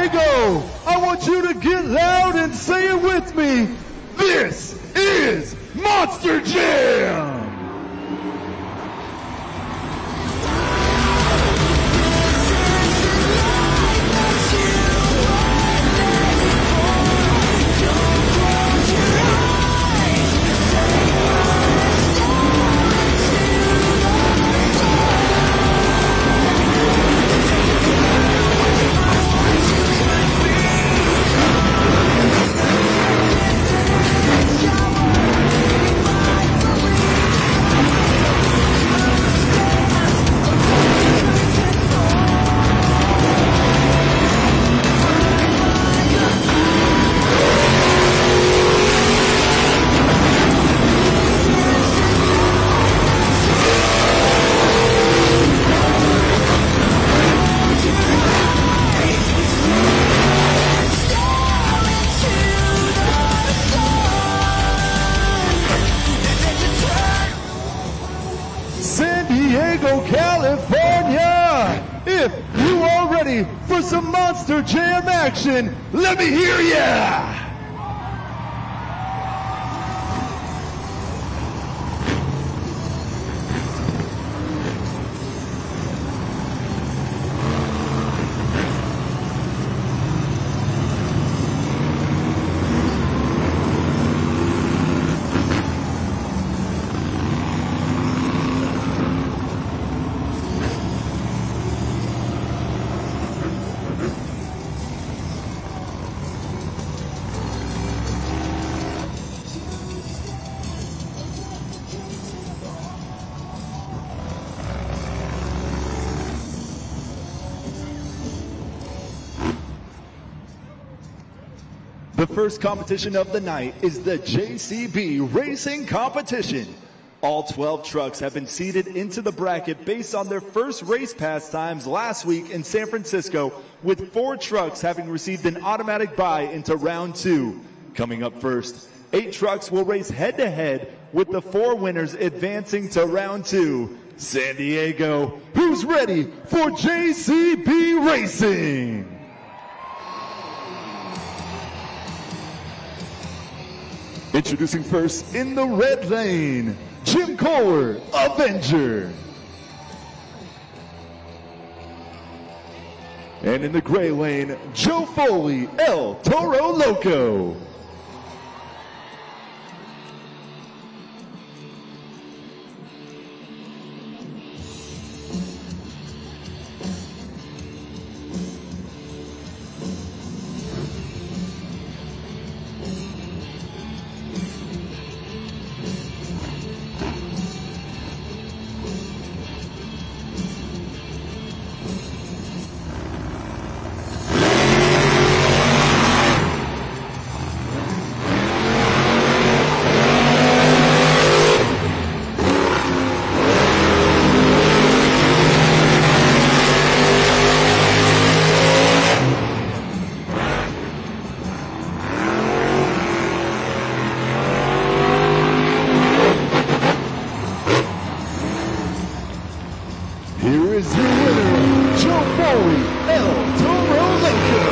Diego, I want you to get loud and say it with me. This is Monster Jam! California! If you are ready for some Monster Jam action, let me hear ya! The first competition of the night is the JCB Racing Competition. All 12 trucks have been seeded into the bracket based on their first race pass times last week in San Francisco, with 4 trucks having received an automatic bye into round 2. Coming up first, 8 trucks will race head-to-head, with the 4 winners advancing to round 2. San Diego, who's ready for JCB Racing? Introducing first in the red lane, Jim Kohler, Avenger. And in the gray lane, Joe Foley, El Toro Loco. Here is your winner, Joe Foley, El Toro Loco.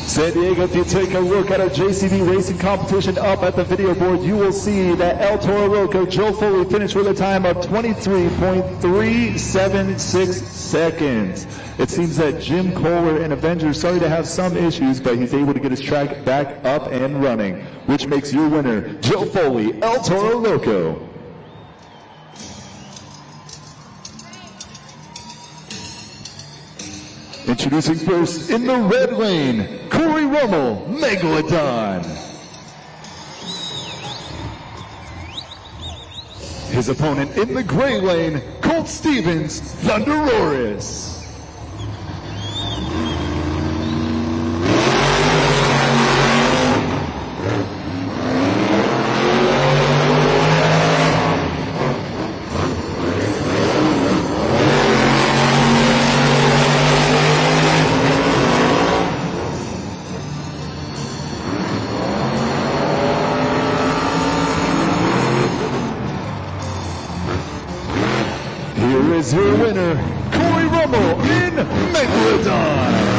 San Diego, if you take a look at our JCB Racing Competition up at the video board, you will see that El Toro Loco, Joe Foley, finished with a time of 23.376 seconds. It seems that Jim Kohler and Avenger started to have some issues, but he's able to get his track back up and running, which makes your winner, Joe Foley, El Toro Loco. Introducing first in the red lane, Corey Rummel, Megalodon. His opponent in the gray lane, Colt Stevens, Thunderoris. is your winner, Corey Rummel in Megalodon.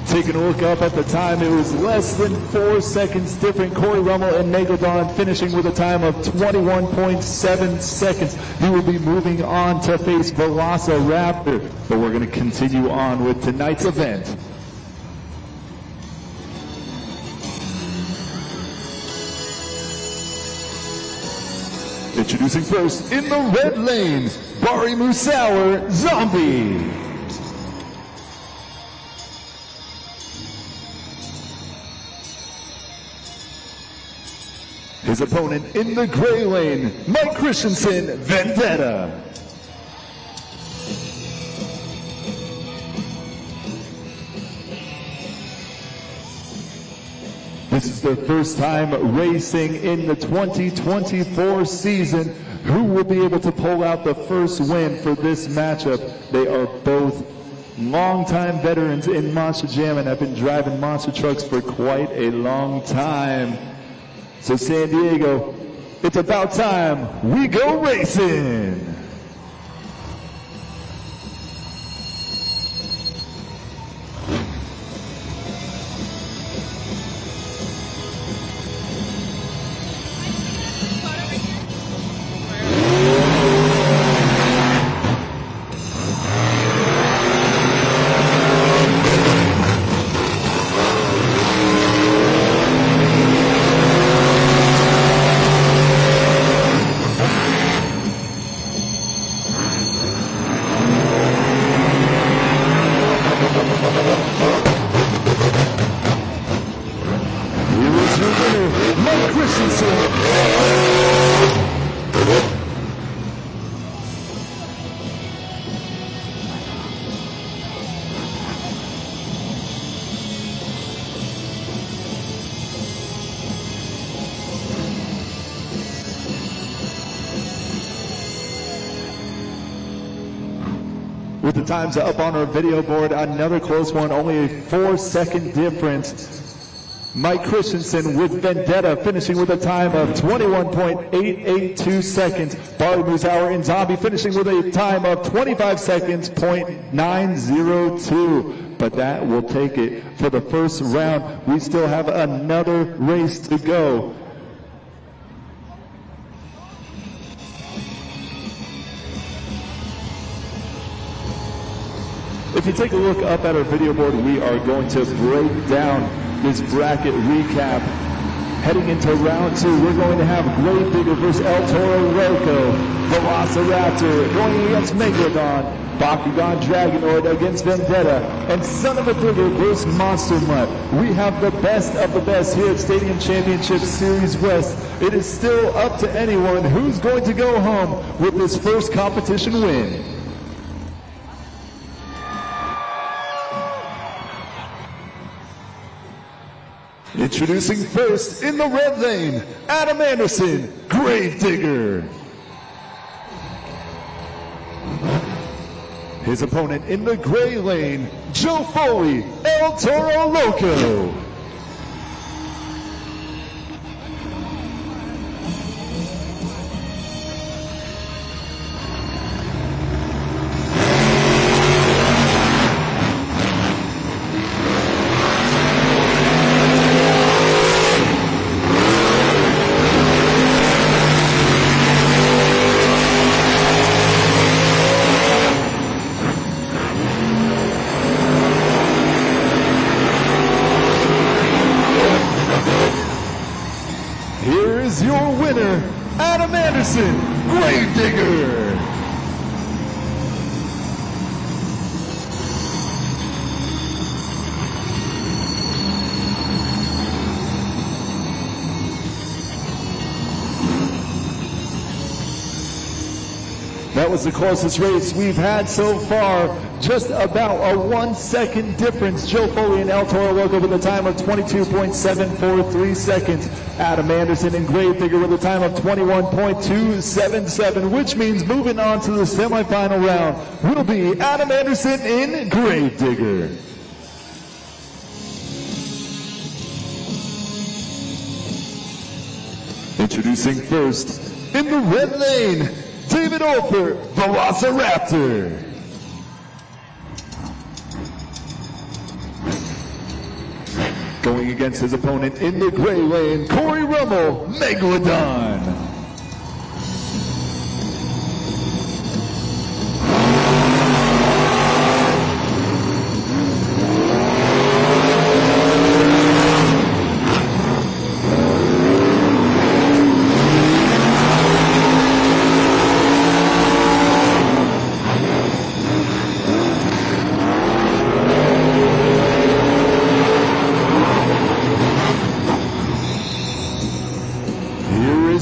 Taking a look up at the time, it was less than 4 seconds different. Corey Rummel and Megalodon finishing with a time of 21.7 seconds. He will be moving on to face Velociraptor, but we're going to continue on with tonight's event. Introducing first in the red lane, Bari Musauer Zombie. His opponent in the gray lane, Mike Christensen, Vendetta. This is their first time racing in the 2024 season. Who will be able to pull out the first win for this matchup? They are both longtime veterans in Monster Jam and have been driving monster trucks for quite a long time. So San Diego, it's about time we go racing. With the times up on our video board, another close one, only a 4-second difference. Mike Christensen with Vendetta finishing with a time of 21.882 seconds. Bari Musauer and Zombie finishing with a time of 25 seconds, .902. But that will take it for the first round. We still have another race to go. If you take a look up at our video board, we are going to break down this bracket recap. Heading into round 2, we're going to have Grave Digger versus El Toro Loco, Velociraptor going against Megalodon, Bakugan Dragonoid against Vendetta, and Son of a Digger versus Monster Mutt. We have the best of the best here at Stadium Championship Series West. It is still up to anyone who's going to go home with this first competition win. Introducing first in the red lane, Adam Anderson, Grave Digger. His opponent in the gray lane, Joe Foley, El Toro Loco. Your winner, Adam Anderson, Grave Digger. That was the closest race we've had so far. Just about a 1 second difference. Joe Foley and El Toro Loco with a time of 22.743 seconds. Adam Anderson and Gravedigger with a time of 21.277, which means moving on to the semifinal round will be Adam Anderson and Gravedigger. Introducing first, in the red lane, David Olfer, Velociraptor. Going against his opponent in the gray lane, Corey Rummel, Megalodon.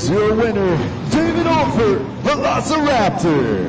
Your winner, David Olfer, Velociraptor.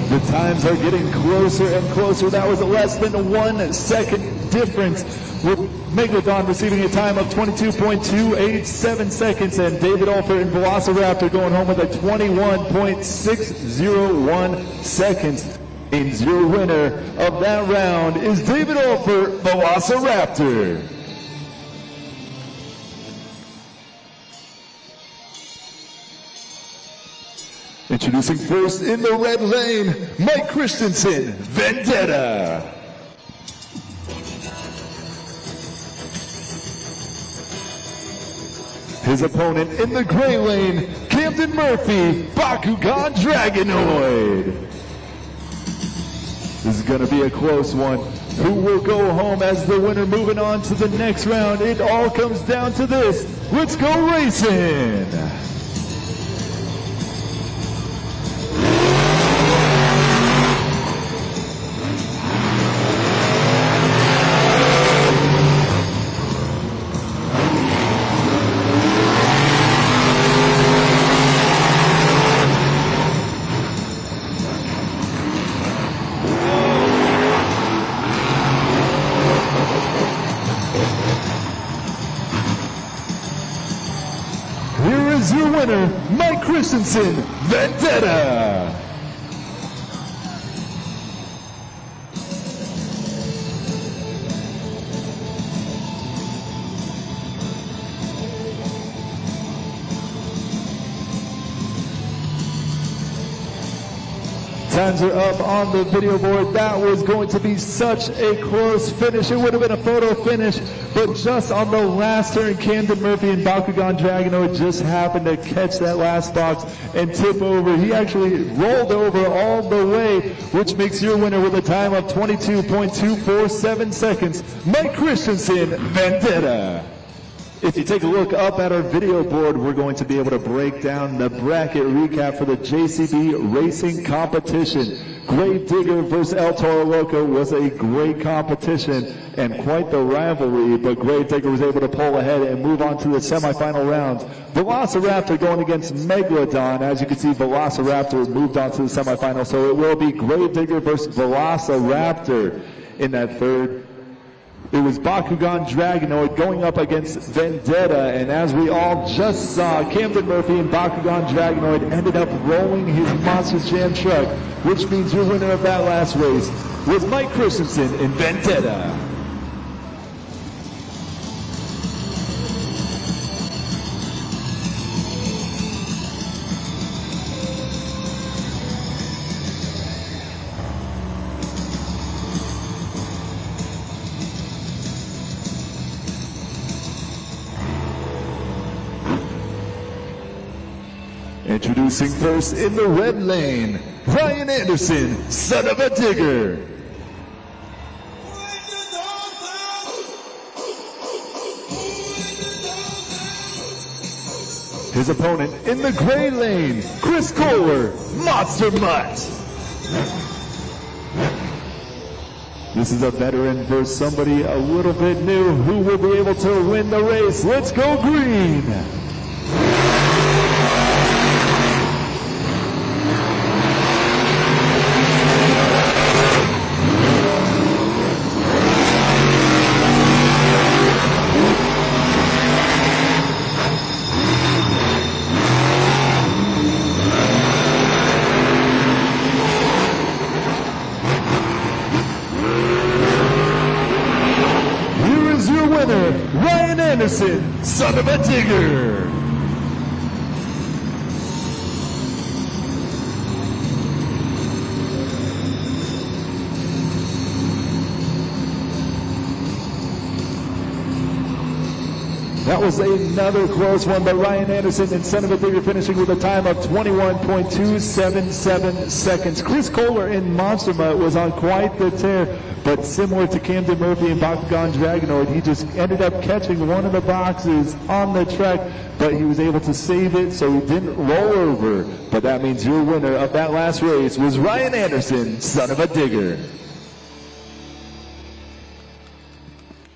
The times are getting closer and closer. That was less than 1 second difference, with Megalodon receiving a time of 22.287 seconds and David Olfer and Velociraptor going home with a 21.601 seconds. And your winner of that round is David Olfer, Velociraptor. Introducing first in the red lane, Mike Christensen, Vendetta. His opponent in the gray lane, Camden Murphy, Bakugan Dragonoid. This is going to be a close one. Who will go home as the winner moving on to the next round? It all comes down to this. Let's go racing! Here is your winner, Mike Christensen, Vendetta. Times are up on the video board. That was going to be such a close finish. It would have been a photo finish, but just on the last turn, Camden Murphy and Bakugan Dragonoid just happened to catch that last box and tip over. He actually rolled over all the way, which makes your winner with a time of 22.247 seconds, Mike Christensen, Vendetta. If you take a look up at our video board, we're going to be able to break down the bracket recap for the JCB racing competition. Gravedigger versus El Toro Loco was a great competition and quite the rivalry, but Gravedigger was able to pull ahead and move on to the semifinal rounds. Velociraptor going against Megalodon. As you can see, Velociraptor moved on to the semifinal, so it will be Gravedigger versus Velociraptor in that third. It was Bakugan Dragonoid going up against Vendetta, and as we all just saw, Camden Murphy and Bakugan Dragonoid ended up rolling his Monster Jam truck, which means your winner of that last race was Mike Christensen in Vendetta. Introducing first in the red lane, Ryan Anderson, son of a digger. His opponent in the gray lane, Chris Kohler, Monster Mutt. This is a veteran versus somebody a little bit new. Who will be able to win the race? Let's go green! Ryan Anderson, son of a digger. That was another close one by Ryan Anderson and son of a digger, finishing with a time of 21.277 seconds. Chris Kohler in Monster Mutt was on quite the tear, but similar to Camden Murphy and Bakugan Dragonoid, he just ended up catching one of the boxes on the track, but he was able to save it so he didn't roll over. But that means your winner of that last race was Ryan Anderson, son of a digger.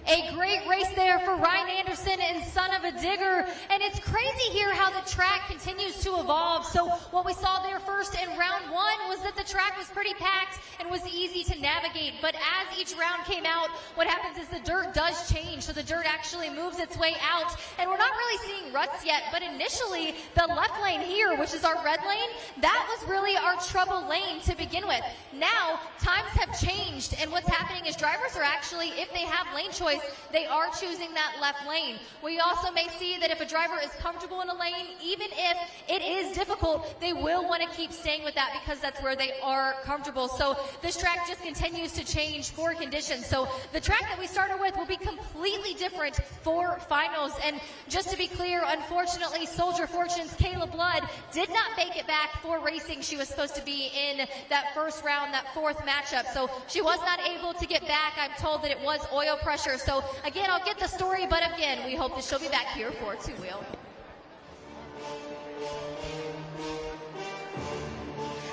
A great race there for Ryan Anderson and son of a digger. And it's crazy here how the track continues to evolve. So what we saw there first in round one was that the track was pretty packed and was easy to navigate. But as each round came out, what happens is the dirt does change. So the dirt actually moves its way out. And we're not really seeing ruts yet, but initially the left lane here, which is our red lane, that was really our trouble lane to begin with. Now times have changed, and what's happening is drivers are actually, if they have lane choice, they are choosing that left lane. We also may see that if a driver is comfortable in a lane, even if it is difficult, they will want to keep staying with that because that's where they are comfortable. So this track just continues to change for conditions. So the track that we started with will be completely different for finals. And just to be clear, unfortunately, Soldier Fortune's Kayla Blood did not make it back for racing. She was supposed to be in that first round, that fourth matchup. So she was not able to get back. I'm told that it was oil pressure. So again, I'll get the story, but again, we hope that she'll be back here for Two Wheel.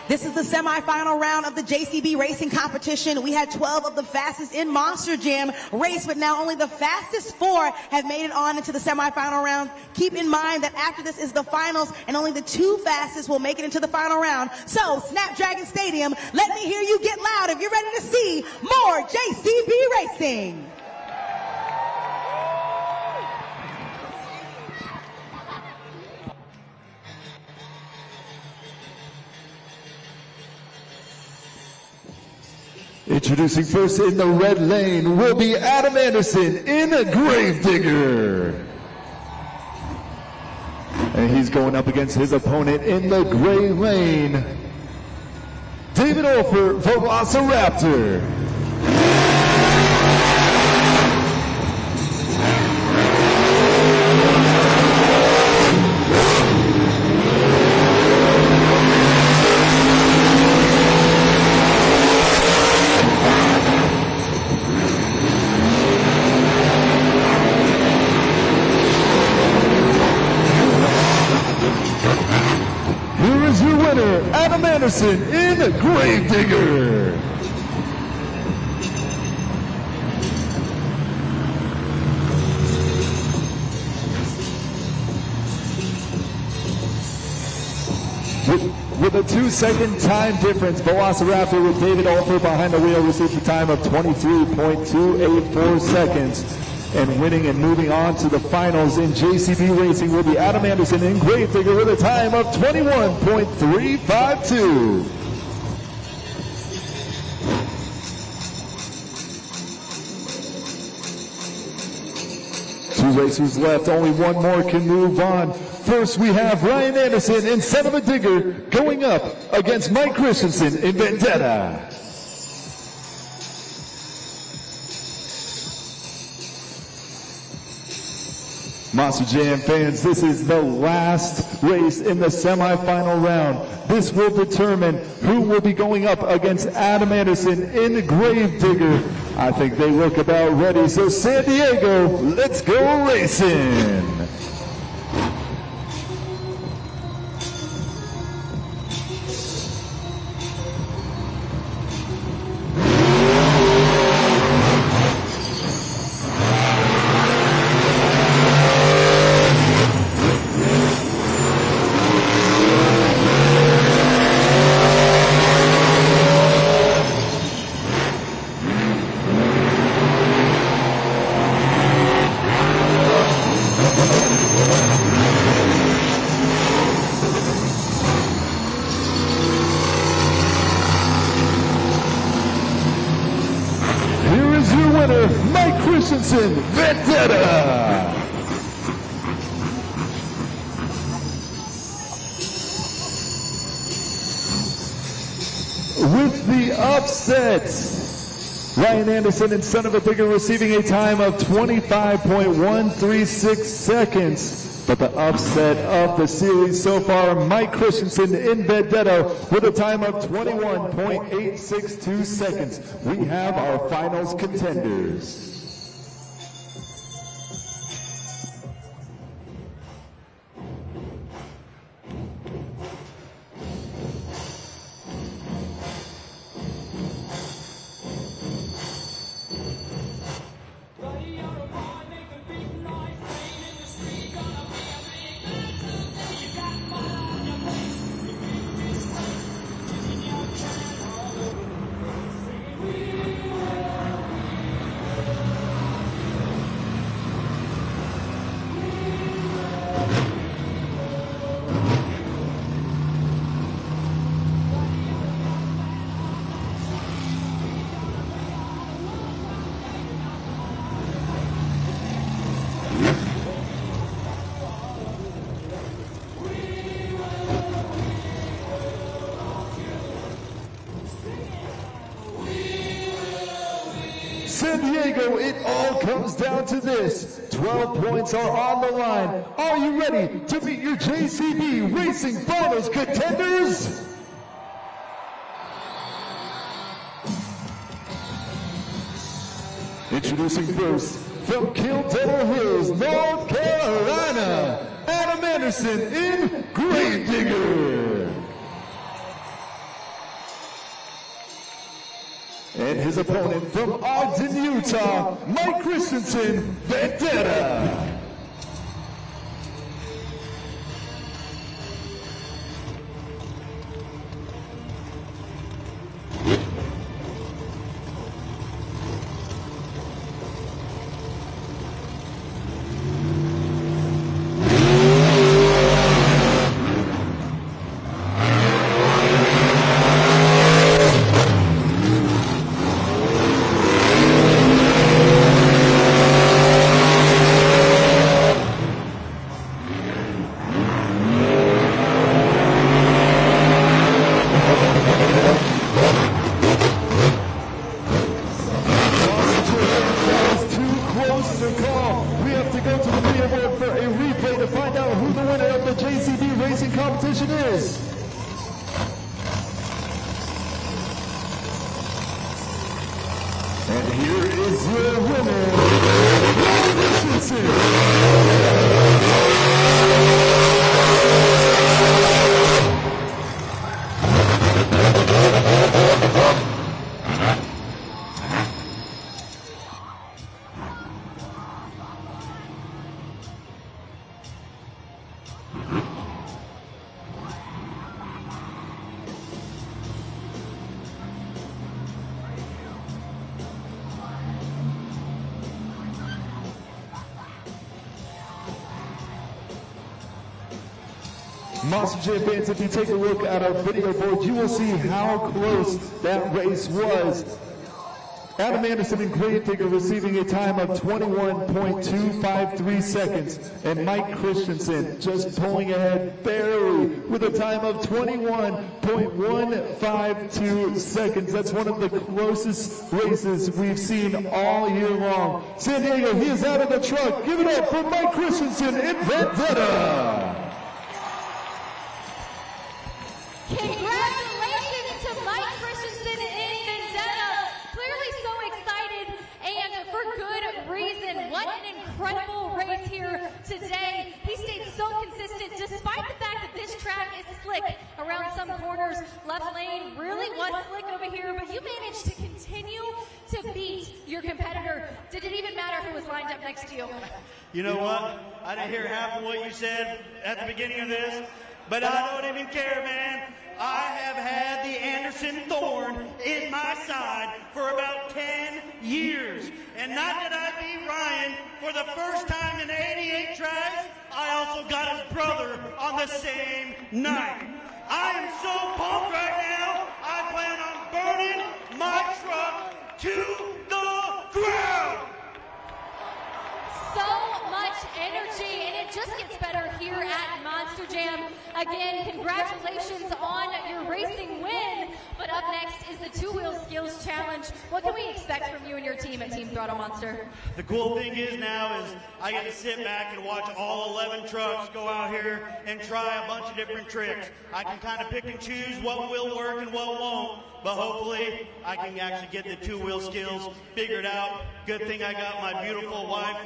This is the semifinal round of the JCB racing competition. We had 12 of the fastest in Monster Jam race, but now only the fastest 4 have made it on into the semifinal round. Keep in mind that after this is the finals, and only the 2 fastest will make it into the final round. So, Snapdragon Stadium, let me hear you get loud if you're ready to see more JCB racing. Introducing first in the red lane will be Adam Anderson in a Gravedigger. And he's going up against his opponent in the gray lane, David Olfer, Velociraptor. Adam Anderson in a Gravedigger. With a 2-second time difference, Velociraptor with David Olfer behind the wheel received a time of 23.284 seconds. And winning and moving on to the finals in JCB Racing will be Adam Anderson in Gravedigger with a time of 21.352. Two racers left, only one more can move on. First we have Ryan Anderson in Son of a Digger going up against Mike Christensen in Vendetta. Monster Jam fans, this is the last race in the semifinal round. This will determine who will be going up against Adam Anderson in the Gravedigger. I think they look about ready, so San Diego, let's go racing. Christensen Vendetta. With the upset, Ryan Anderson and Son of a Digger receiving a time of 25.136 seconds. But the upset of the series so far, Mike Christensen in Vendetta with a time of 21.862 seconds. We have our finals contenders. San Diego, it all comes down to this. 12 points are on the line. Are you ready to meet your JCB Racing Finals contenders? Introducing first, from Kilteno Hills, North Carolina, Adam Anderson in Gravedigger. And his opponent from Ogden, Utah, Mike Christensen, Vendetta. And here is your winner, Mike Christensen. Monster Jam fans, if you take a look at our video board, you will see how close that race was. Adam Anderson in Gravedigger receiving a time of 21.253 seconds, and Mike Christensen just pulling ahead barely with a time of 21.152 seconds. That's one of the closest races we've seen all year long. San Diego, he is out of the truck. Give it up for Mike Christensen in Vendetta. Congratulations to Mike Christensen in Vendetta. Clearly so excited and for good reason. What an incredible race here today. He stayed so consistent despite the fact that this track is slick around some corners. Left lane really was slick over here, but you managed to continue to beat your competitor. Did it even matter who was lined up next to you? You know what? I didn't hear half of what you said at the beginning of this, but I don't even care, man. I have had the Anderson thorn in my side for about 10 years. And not did I beat Ryan for the first time in 88 tries, I also got his brother on the same night. I am so pumped right now, I plan on burning my truck to the ground. energy, and it just gets better here at Monster Jam. Again, congratulations on your racing win, but up next is the two-wheel skills challenge. What can we expect from you and your team at Team Throttle Monster? The cool thing is now is I get to sit back and watch all 11 trucks go out here and try a bunch of different tricks. I can kind of pick and choose what will work and what won't, but hopefully I can actually get the two-wheel skills figured out. Good thing I got my beautiful wife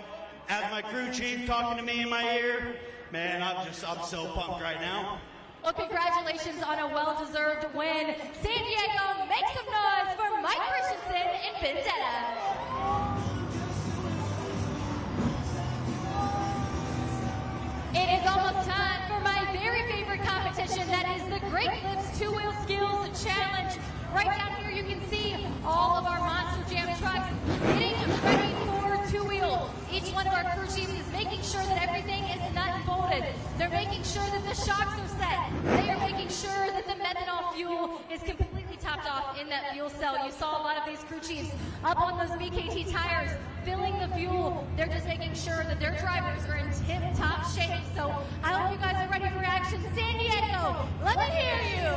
as my crew chief talking to me in my ear. Man, I'm so pumped right now. Well, congratulations on a well-deserved win. San Diego, make some noise for Mike Christensen and Vendetta. It is almost time for my very favorite competition, that is the Great Clips Two-Wheel Skills Challenge. Right down here you can see all of our Monster Jam trucks getting ready for two-wheel. Each one of our crew chiefs is making sure that everything is nut and bolted. They're making sure that the shocks are set. They are making sure that the methanol fuel is completely topped off in that fuel cell. You saw a lot of these crew chiefs up on those BKT tires filling the fuel. They're just making sure that their drivers are in tip-top shape. So I hope you guys are ready for action. San Diego, let me hear you.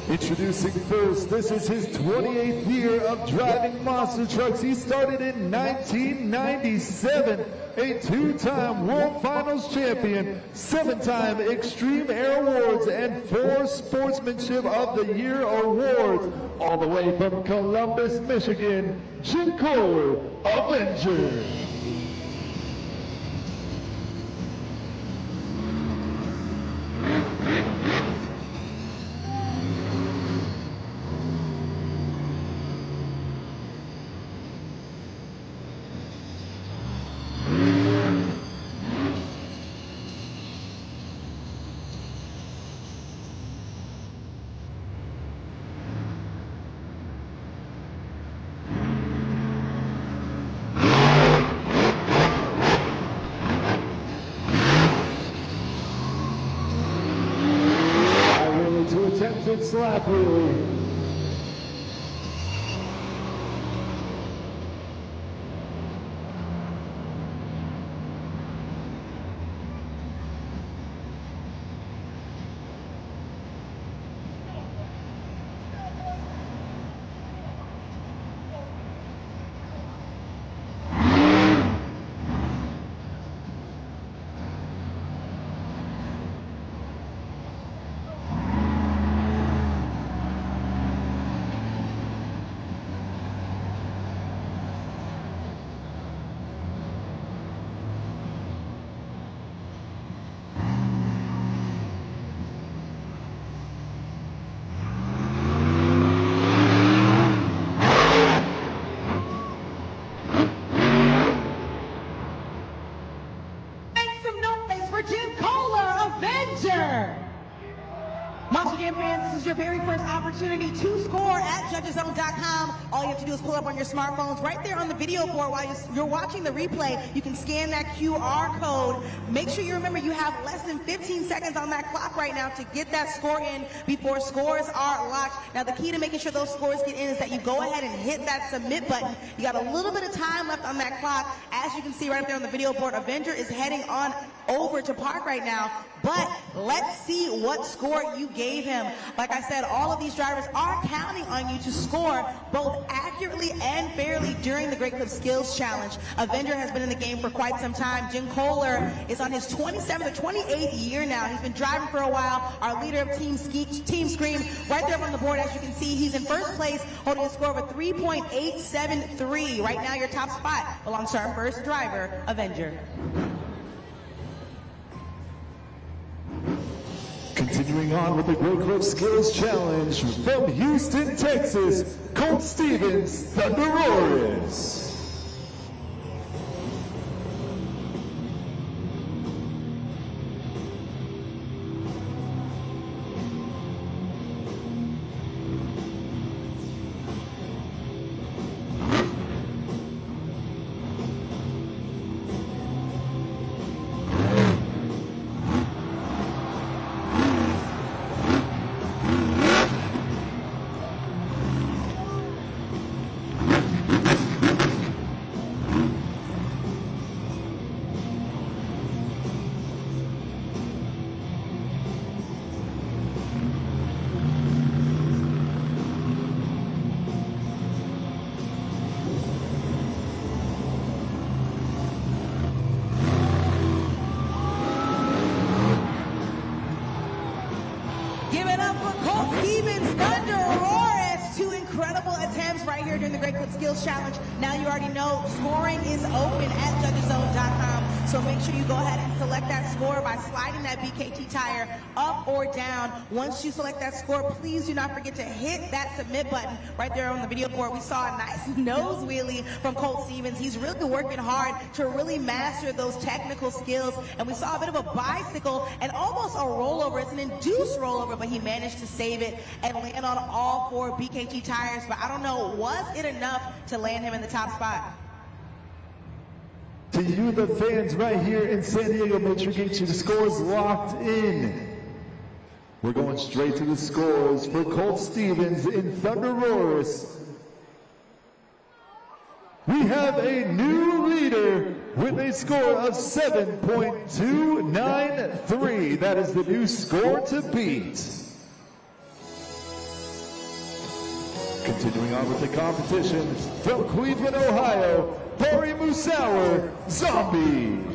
Introducing first, this is his 28th year of driving monster trucks. He started in 1997, a two-time World Finals champion, 7-time Extreme Air Awards, and 4 Sportsmanship of the Year awards. All the way from Columbus, Michigan, Jim Kohler, Avenger. Attempted slap wheelie. Monster Jam fans, this is your very first opportunity to score at judgeszone.com. All you have to do is pull up on your smartphones right there on the video board while you're watching the replay. You can scan that QR code. Make sure you remember you have less than 15 seconds on that clock right now to get that score in before scores are locked. Now, the key to making sure those scores get in is that you go ahead and hit that submit button. You got a little bit of time left on that clock. As you can see right up there on the video board, Avenger is heading on over to park right now. But let's see what score you gave him. Like I said, all of these drivers are counting on you to score both accurately and fairly during the Great Clip Skills Challenge. Avenger has been in the game for quite some time. Jim Kohler is on his 27th or 28th year now. He's been driving for a while. Our leader of Team Scream, right there on the board, as you can see, he's in first place, holding a score of a 3.873. Right now, your top spot belongs to our first driver, Avenger. Continuing on with the Great Clip Skills Challenge from Houston, Texas, Colt Stevens, Thunderoris. Stevens, Thunderoris, two incredible attempts right here during the Great Clip Skills Challenge. Now you already know scoring is open at judgeszone.com, so make sure you go ahead and select that score by sliding that BKT tire up or down. Once you select that score, please do not forget to hit that submit button right there on the video board. We saw a nice nose wheelie from Colt Stevens. He's really working hard to really master those technical skills, and we saw a bit of a bicycle and almost a rollover. It's an induced rollover, but he managed to save it and land on all four BKT tires. But I don't know, was it enough to land him in the top spot? To you, the fans right here in San Diego, make sure you get your scores locked in. We're going straight to the scores for Colt Stevens in Thunderoris. We have a new leader with a score of 7.293. That is the new score to beat. Continuing on with the competition, from Cleveland, Ohio, Bari Musauer, Zombie.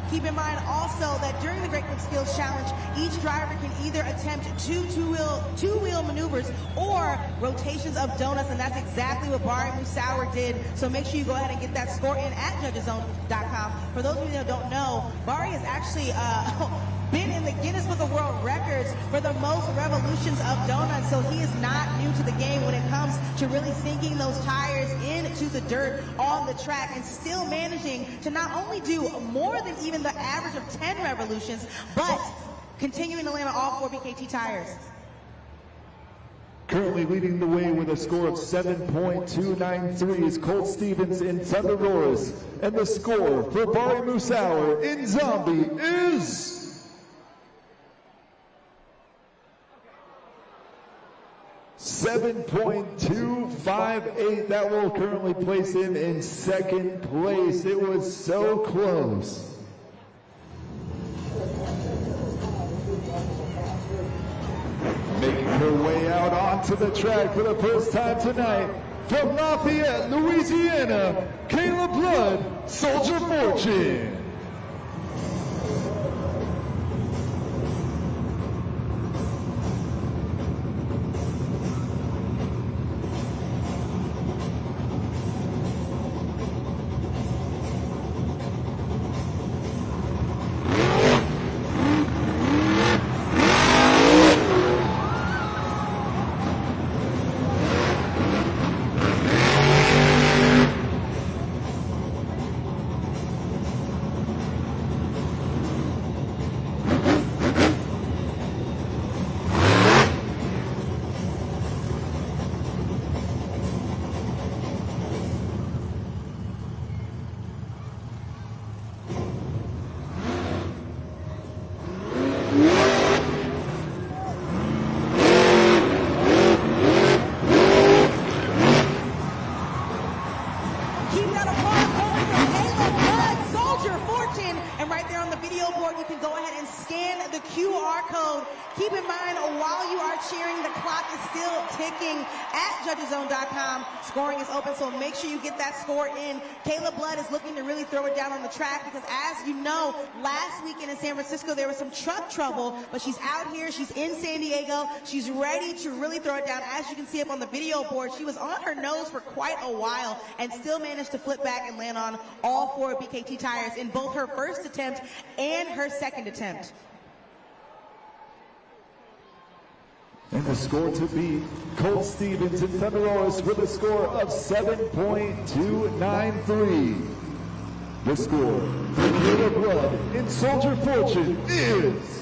Keep in mind also that during the Great Clip Skills Challenge, each driver can either attempt two-wheel maneuvers or rotations of donuts, and that's exactly what Bari Musauer did. So make sure you go ahead and get that score in at judgeszone.com. For those of you that don't know, Bari has actually been in the Guinness Book of World Records for the most revolutions of donuts, so he is not new to the game when it comes to really sinking those tires into the dirt on the track and still managing to not only do more than even the average of 10 revolutions, but continuing to land on all four BKT tires. Currently leading the way with a score of 7.293 is Colt Stevens in Thunderoris, and the score for Bari Musauer in Zombie is 7.258. That will currently place him in second place. It was so close. Making her way out onto the track for the first time tonight, from Lafayette, Louisiana, Kayla Blood, Soldier Fortune. there on the video board, you can go ahead and scan the QR code. Keep in mind, while you are cheering, the clock is still ticking at judgeszone.com. Scoring is open, so make sure you get that score in. Kayla Blood is looking to really throw it down on the track because, as you know, last weekend in San Francisco, there was some truck trouble, but she's out here. She's in San Diego. She's ready to really throw it down. As you can see up on the video board, she was on her nose for quite a while and still managed to flip back and land on all 4 BKT tires in both her first attempt and her second attempt. And the score to beat Colt Stevens and Femeroris with a score of 7.293. The score for Kayla Blood in Soldier Fortune is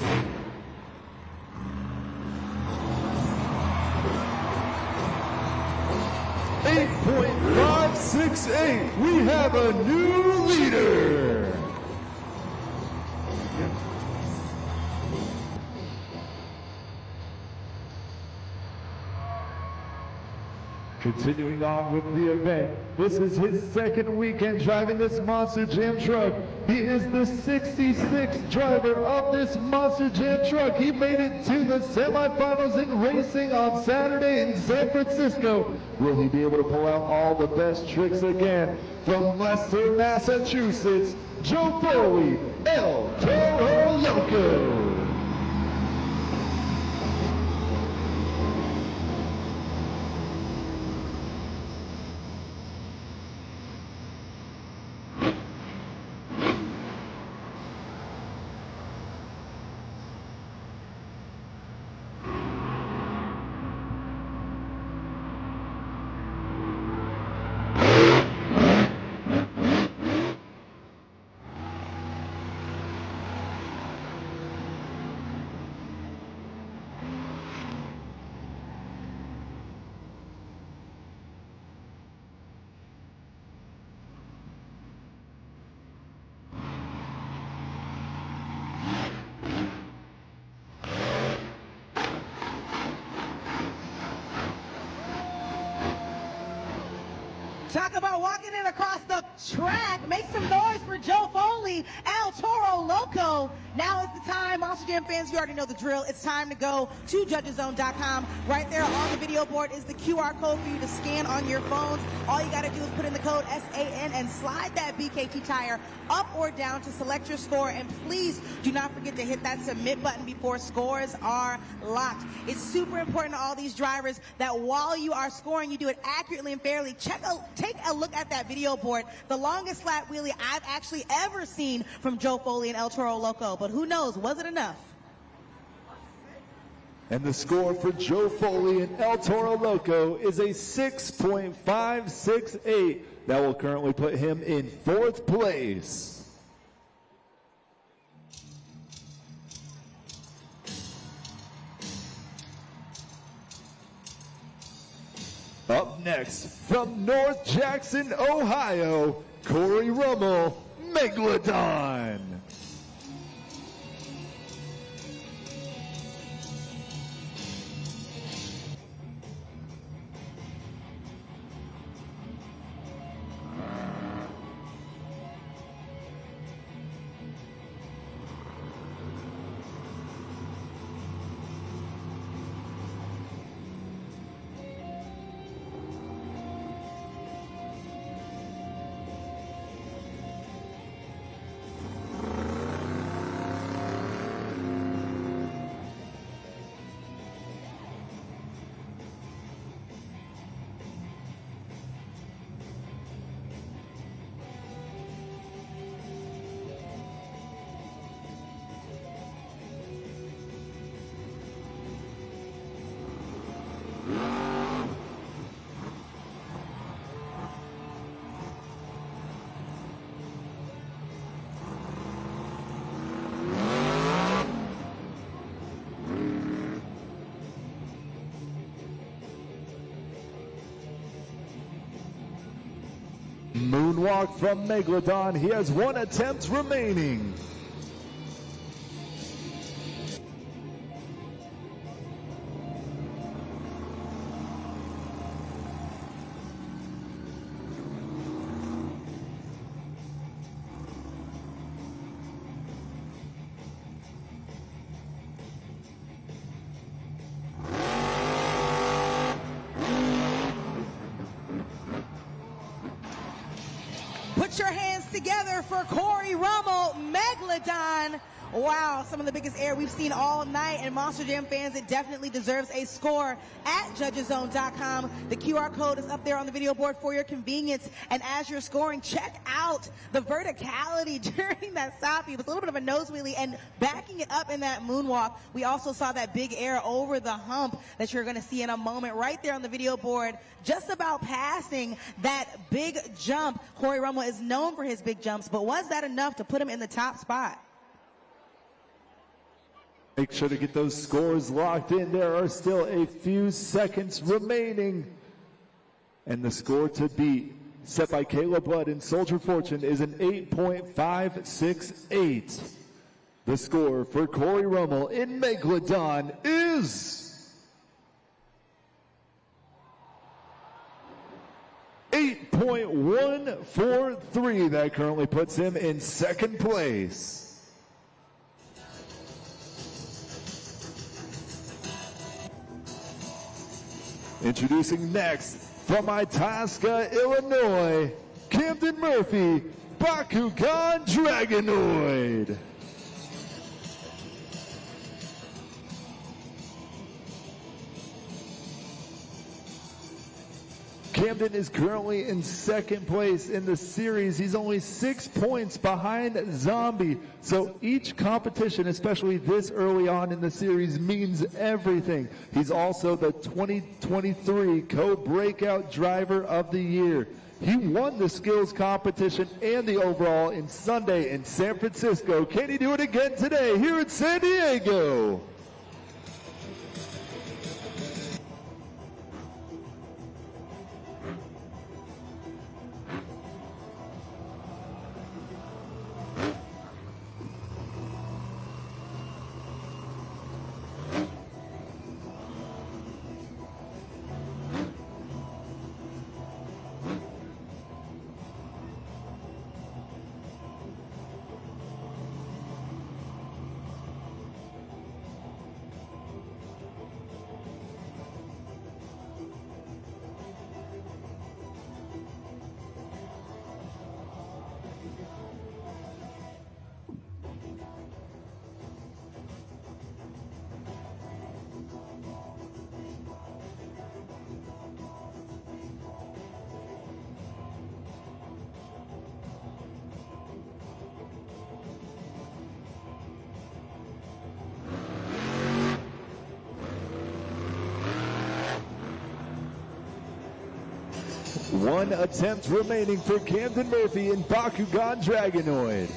8.568. We have a new leader. Continuing on with the event, this is his second weekend driving this Monster Jam truck. He is the 66th driver of this Monster Jam truck. He made it to the semifinals in racing on Saturday in San Francisco. Will he be able to pull out all the best tricks again? From Leicester, Massachusetts, Joe Foley, El Toro Loco. Talk about walking in across the track. Make some noise for Joe Foley, El Toro Loco. Now is the time, Monster Jam fans, you already know the drill. It's time to go to judgeszone.com. Right there on the video board is the QR code for you to scan on your phones. All you got to do is put in the code SAN and slide that BKT tire up or down to select your score. And please do not forget to hit that submit button before scores are locked. It's super important to all these drivers that while you are scoring, you do it accurately and fairly. Take a look at that video board. The longest flat wheelie I've actually ever seen from Joe Foley and El Toro Loco. But who knows, was it enough? And the score for Joe Foley and El Toro Loco is a 6.568. That will currently put him in 4th place. Up next, from North Jackson, Ohio, Corey Rummel, Megalodon. Moonwalk from Megalodon. He has 1 attempt remaining. Put your hands together for Corey Rummel, Megalodon. Wow, some of the biggest air we've seen all night, and Monster Jam fans, it definitely deserves a score at judgeszone.com. The QR code is up there on the video board for your convenience, and as you're scoring, check out the verticality during that stop. It was a little bit of a nose wheelie and backing it up in that moonwalk. We also saw that big air over the hump that you're going to see in a moment right there on the video board, just about passing that big jump. Corey Rummel is known for his big jumps, but was that enough to put him in the top spot? Make sure to get those scores locked in. There are still a few seconds remaining. And the score to beat, set by Caleb Blood in Soldier Fortune, is an 8.568. The score for Corey Rummel in Megalodon is 8.143. That currently puts him in second place. Introducing next, from Itasca, Illinois, Camden Murphy, Bakugan Dragonoid. Camden is currently in second place in the series. He's only 6 points behind Zombie. So each competition, especially this early on in the series, means everything. He's also the 2023 Co-Breakout Driver of the Year. He won the skills competition and the overall in Sunday in San Francisco. Can he do it again today here in San Diego? One attempt remaining for Camden Murphy in Bakugan Dragonoid.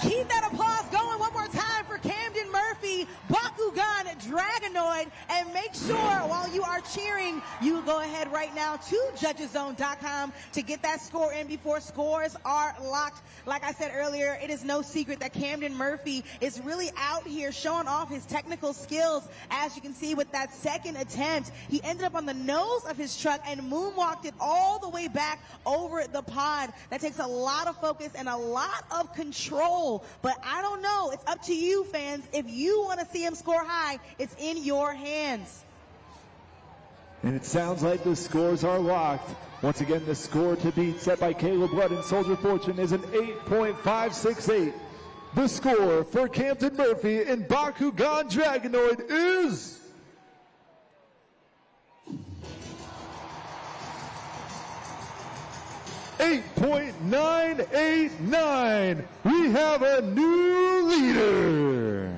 Keep that applause going one more time for Camden Murphy, Bakugan Dragonoid, and make sure while you are cheering, you go ahead right now to judgeszone.com to get that score in before scores are locked. Like I said earlier, it is no secret that Camden Murphy is really out here showing off his technical skills. As you can see with that second attempt, he ended up on the nose of his truck and moonwalked it all the way back over the pod. That takes a lot of focus and a lot of control. But I don't know. It's up to you, fans. If you want to see him score high, it's in your hands. And it sounds like the scores are locked. Once again, the score to beat, set by Caleb Blood and Soldier Fortune, is an 8.568. The score for Camden Murphy in Bakugan Dragonoid is 8.989. We have a new leader.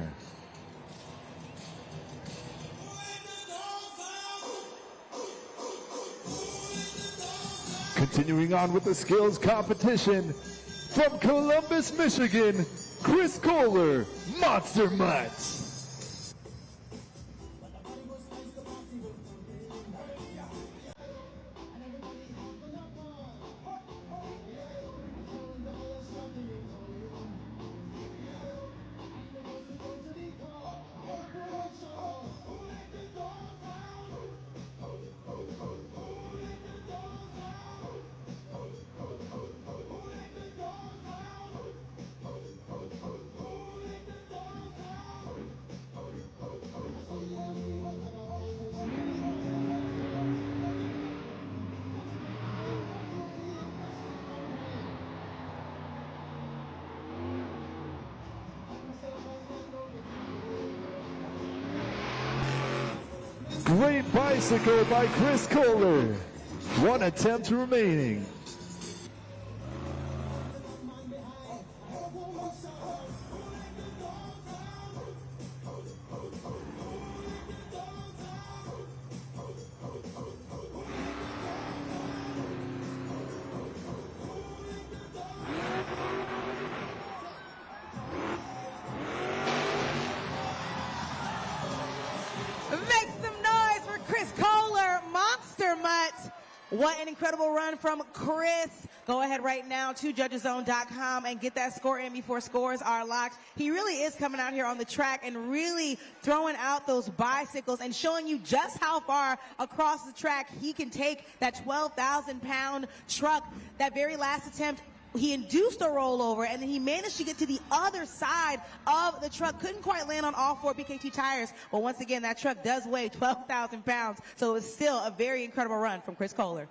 Continuing on with the skills competition, from Columbus, Michigan, Chris Kohler, Monster Mutt. Great bicycle by Chris Kohler. One attempt remaining. Make some noise for Chris Kohler, Monster Mutt. What an incredible run from Chris. Go ahead right now to judgeszone.com and get that score in before scores are locked. He really is coming out here on the track and really throwing out those bicycles and showing you just how far across the track he can take that 12,000-pound truck. That very last attempt, he induced a rollover, and then he managed to get to the other side of the truck. Couldn't quite land on all 4 BKT tires, but once again, that truck does weigh 12,000 pounds, so it was still a very incredible run from Chris Kohler.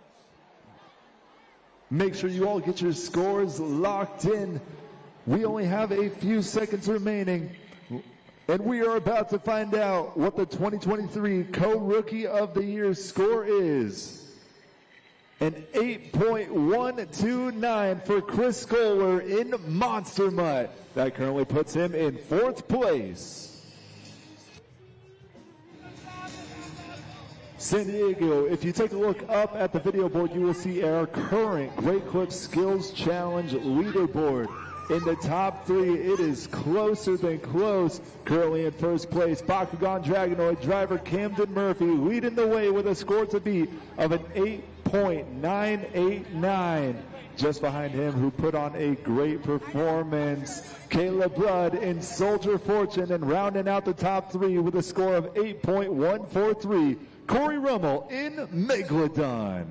Make sure you all get your scores locked in. We only have a few seconds remaining, and we are about to find out what the 2023 Co-Rookie of the Year score is. An 8.129 for Chris Kohler in Monster Mutt. That currently puts him in 4th place. San Diego, if you take a look up at the video board, you will see our current Great Clip Skills Challenge leaderboard. In the top 3, it is closer than close. Currently in 1st place, Bakugan Dragonoid driver Camden Murphy leading the way with a score to beat of an 8.989. Just behind him, who put on a great performance, Caleb Rudd in Soldier Fortune, and rounding out the top 3 with a score of 8.143, Corey Rummel in Megalodon.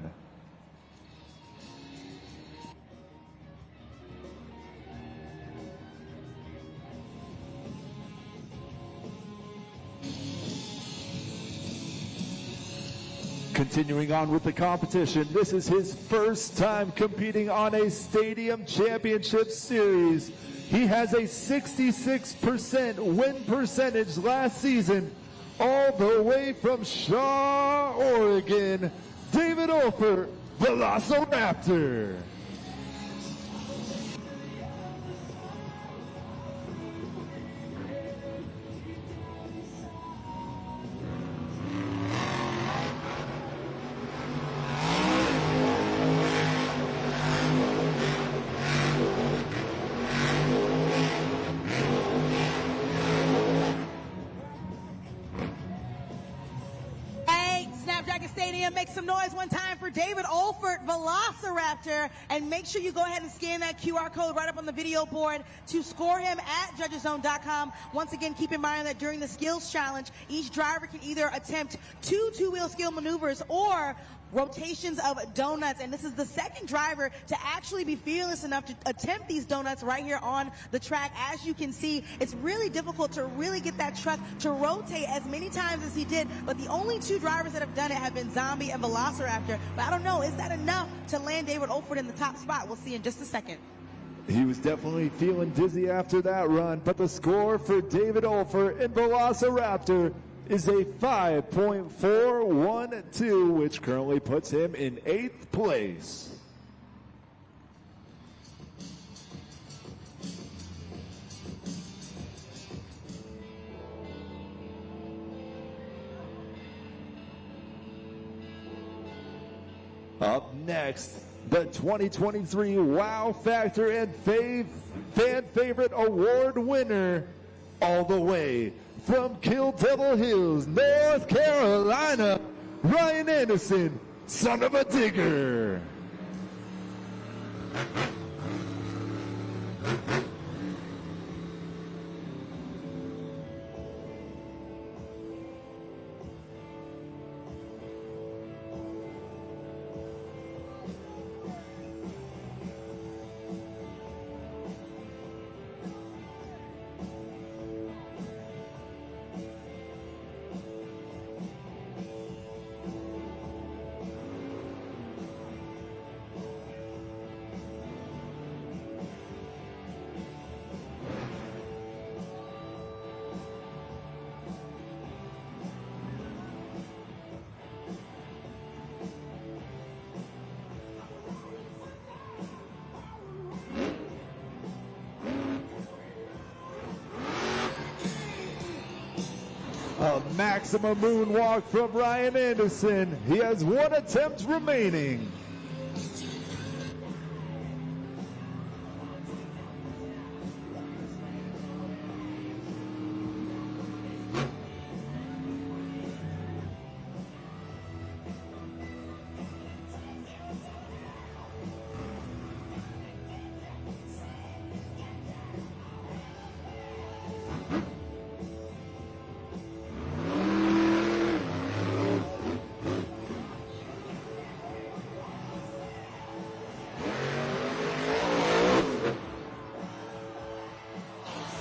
Continuing on with the competition, this is his first time competing on a Stadium Championship Series. He has a 66% win percentage last season, all the way from Shaw, Oregon, David Olfer, Velociraptor. Make some noise one time for David Olfert, Velociraptor, and make sure you go ahead and scan that QR code right up on the video board to score him at judgeszone.com. Once again, keep in mind that during the skills challenge, each driver can either attempt 2 two-wheel skill maneuvers or rotations of donuts, and this is the second driver to actually be fearless enough to attempt these donuts right here on the track. As you can see, it's really difficult to really get that truck to rotate as many times as he did, but the only 2 drivers that have done it have been Zombie and Velociraptor. But I don't know, is that enough to land David Olfert in the top spot? We'll see in just a second. He was definitely feeling dizzy after that run, but the score for David Olfert and Velociraptor is a 5.412, which currently puts him in 8th place. Up next, the 2023 Wow Factor and Fan Favorite Award winner, all the way from Kill Devil Hills, North Carolina, Ryan Anderson, son of a digger. A maximum moonwalk from Ryan Anderson. He has one attempt remaining.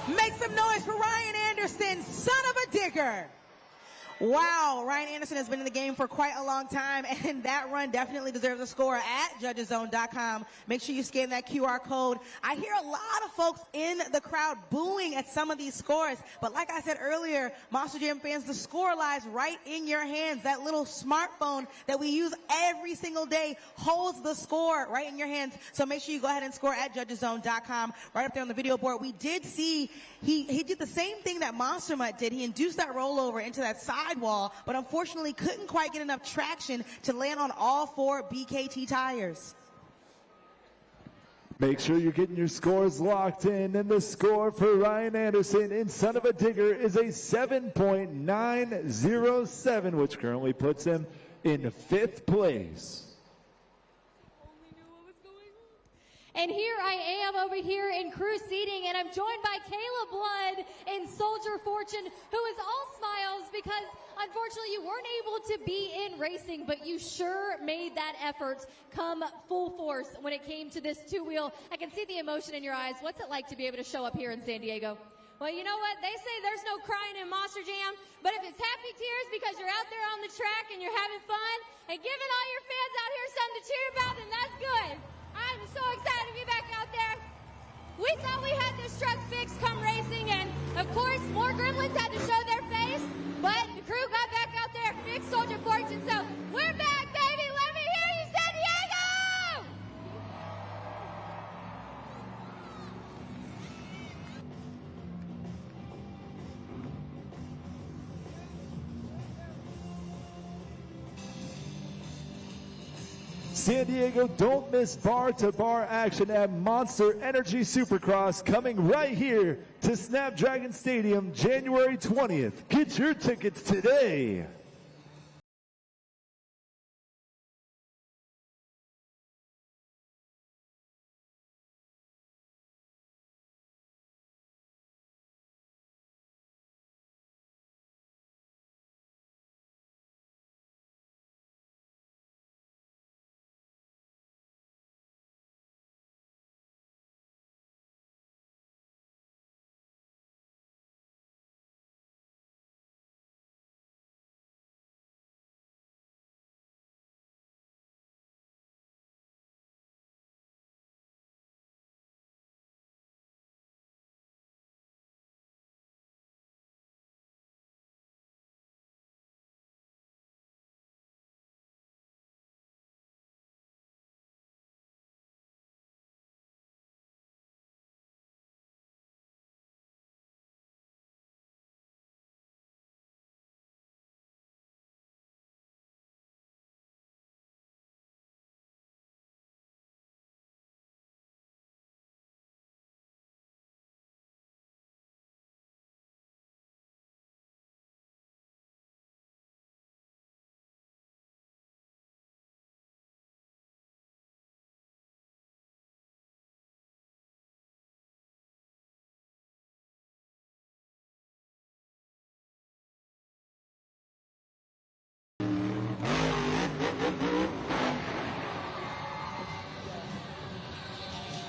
Make some noise for Ryan Anderson, son of a digger. Wow, Ryan Anderson has been in the game for quite a long time, and that run definitely deserves a score at judgeszone.com. Make sure you scan that QR code. I hear a lot of folks in the crowd booing at some of these scores, but like I said earlier, Monster Jam fans, the score lies right in your hands. That little smartphone that we use every single day holds the score right in your hands, so make sure you go ahead and score at judgeszone.com. Right up there on the video board, we did see he did the same thing that Monster Mutt did. He induced that rollover into that sidewall, but unfortunately couldn't quite get enough traction to land on all 4 BKT tires. Make sure you're getting your scores locked in, and the score for Ryan Anderson in Son of a Digger is a 7.907, which currently puts him in 5th place. And here I am over here in crew seating, and I'm joined by Kayla Blood and Soldier Fortune, who is all smiles because unfortunately you weren't able to be in racing, but you sure made that effort come full force when it came to this 2-wheel. I can see the emotion in your eyes. What's it like to be able to show up here in San Diego? Well, you know what? They say there's no crying in Monster Jam, but if it's happy tears because you're out there on the track and you're having fun and giving all your fans out here something to cheer about, then that's good. I'm so excited to be back out there. We thought we had this truck fixed come racing, and of course, more gremlins had to show their face, but the crew got back out there, fixed Soldier Fortune, so we're back, baby. Let me hear you, San Diego! San Diego, don't miss bar-to-bar action at Monster Energy Supercross, coming right here to Snapdragon Stadium, January 20th. Get your tickets today.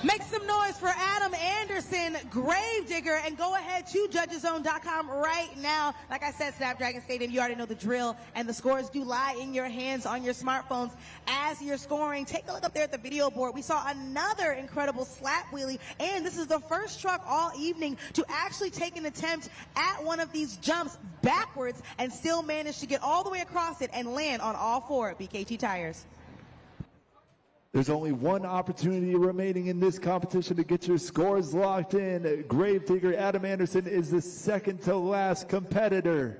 Make some noise for Adam Anderson, Gravedigger, and go ahead to judgeszone.com right now. Like I said, Snapdragon Stadium, you already know the drill, and the scores do lie in your hands on your smartphones as you're scoring. Take a look up there at the video board. We saw another incredible slap wheelie, and this is the first truck all evening to actually take an attempt at one of these jumps backwards and still manage to get all the way across it and land on all 4 BKT tires. There's only one opportunity remaining in this competition to get your scores locked in. Gravedigger Adam Anderson is the second to last competitor.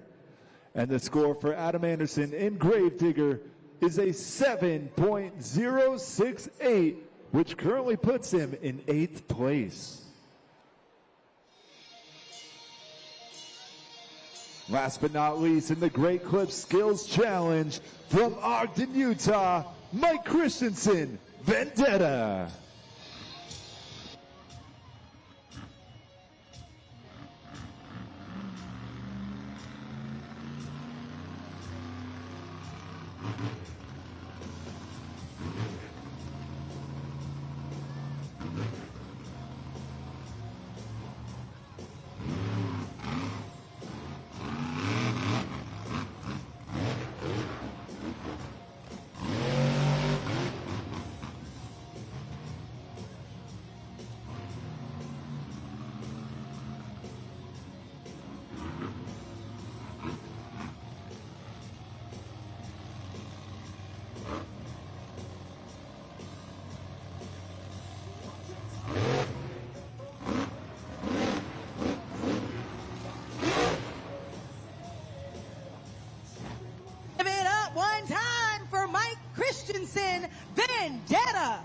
And the score for Adam Anderson in Gravedigger is a 7.068, which currently puts him in 8th place. Last but not least, in the Great Clip Skills Challenge from Ogden, Utah, Mike Christensen, Vendetta. Vendetta.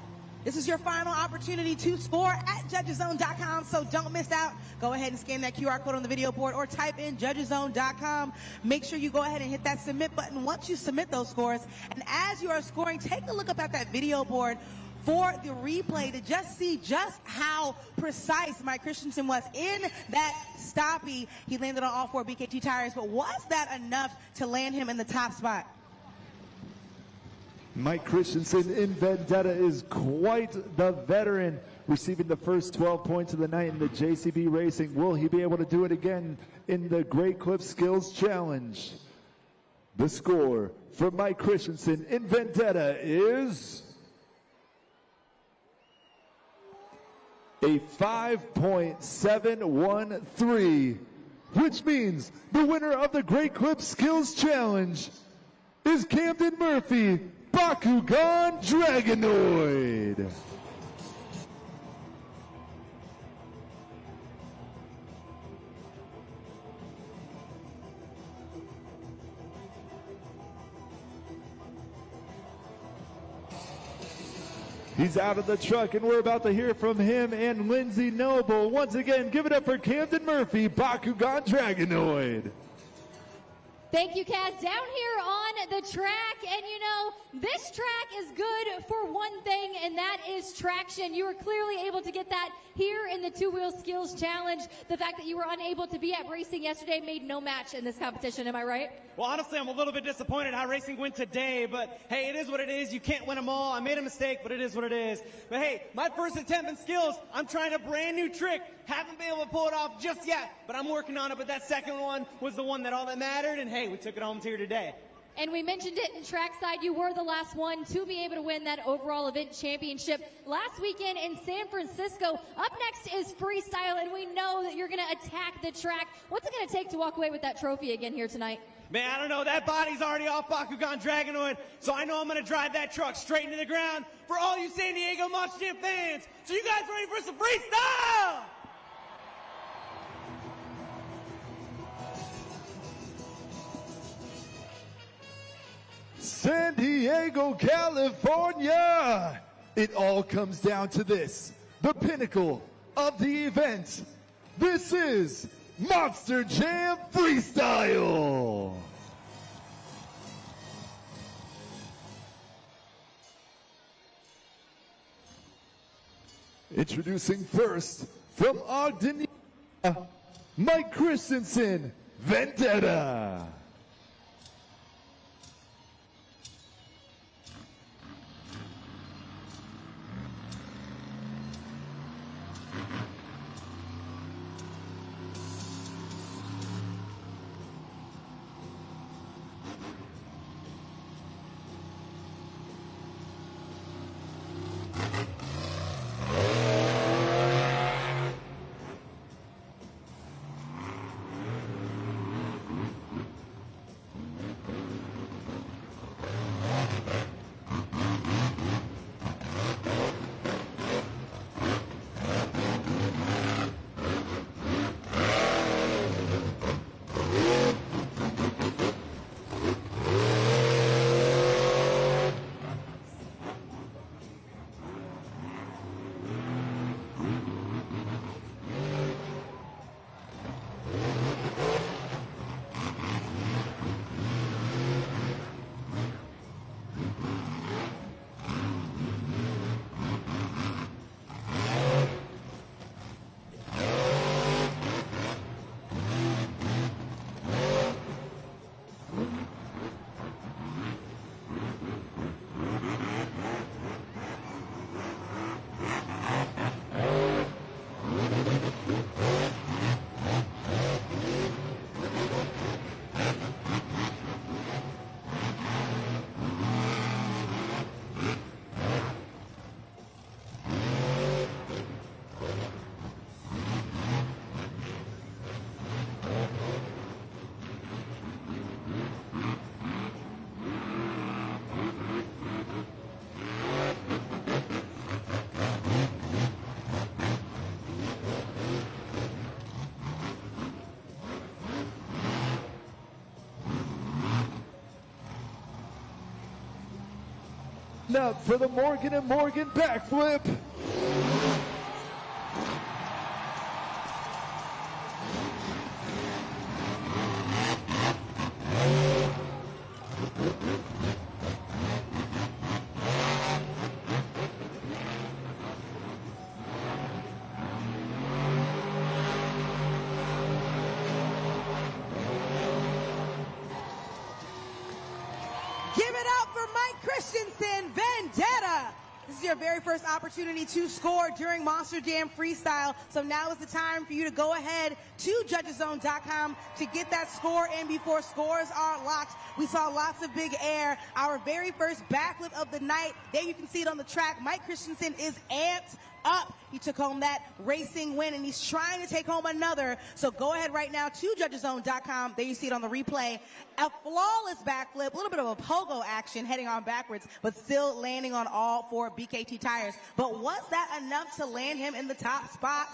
This is your final opportunity to score at judgeszone.com, so don't miss out. Go ahead and scan that QR code on the video board or type in judgeszone.com. Make sure you go ahead and hit that submit button once you submit those scores. And as you are scoring, take a look up at that video board for the replay to just see just how precise Mike Christensen was in that stoppie. He landed on all 4 BKT tires, but was that enough to land him in the top spot? Mike Christensen in Vendetta is quite the veteran, receiving the first 12 points of the night in the JCB Racing. Will he be able to do it again in the Great Clip Skills Challenge? The score for Mike Christensen in Vendetta is a 5.713, which means the winner of the Great Clip Skills Challenge is Camden Murphy, Bakugan Dragonoid. He's out of the truck, and we're about to hear from him and Lindsay Noble. Once again, give it up for Camden Murphy, Bakugan Dragonoid. Thank you, Kaz. Down here on the track, and you know, this track is good for one thing, and that is traction. You were clearly able to get that here in the Two-Wheel Skills Challenge. The fact that you were unable to be at racing yesterday made no match in this competition, am I right? Well, honestly, I'm a little bit disappointed how racing went today, but hey, it is what it is. You can't win them all. I made a mistake, but it is what it is. But hey, my first attempt in skills, I'm trying a brand new trick. Haven't been able to pull it off just yet, but I'm working on it. But that second one was the one that all that mattered, and hey, we took it home here today. And we mentioned it in trackside, you were the last one to be able to win that overall event championship last weekend in San Francisco. Up next is Freestyle, and we know that you're going to attack the track. What's it going to take to walk away with that trophy again here tonight? Man, I don't know. That body's already off Bakugan Dragonoid, so I know I'm going to drive that truck straight into the ground for all you San Diego Monster Jam fans. So you guys ready for some freestyle? San Diego, California. It all comes down to this, the pinnacle of the event. This is Monster Jam Freestyle. Introducing first from Ogden, Mike Christensen, Vendetta. Now for the Morgan & Morgan backflip. Give it up for Mike Christensen, Vendetta. This is your very first opportunity to score during Monster Jam Freestyle. So now is the time for you to go ahead to judgeszone.com to get that score in before scores are locked. We saw lots of big air. Our very first backflip of the night. There you can see it on the track. Mike Christensen is amped up. He took home that racing win, and he's trying to take home another. So go ahead right now to judgeszone.com. There you see it on the replay. A flawless backflip, a little bit of a pogo action heading on backwards, but still landing on all four BKT tires. But was that enough to land him in the top spot?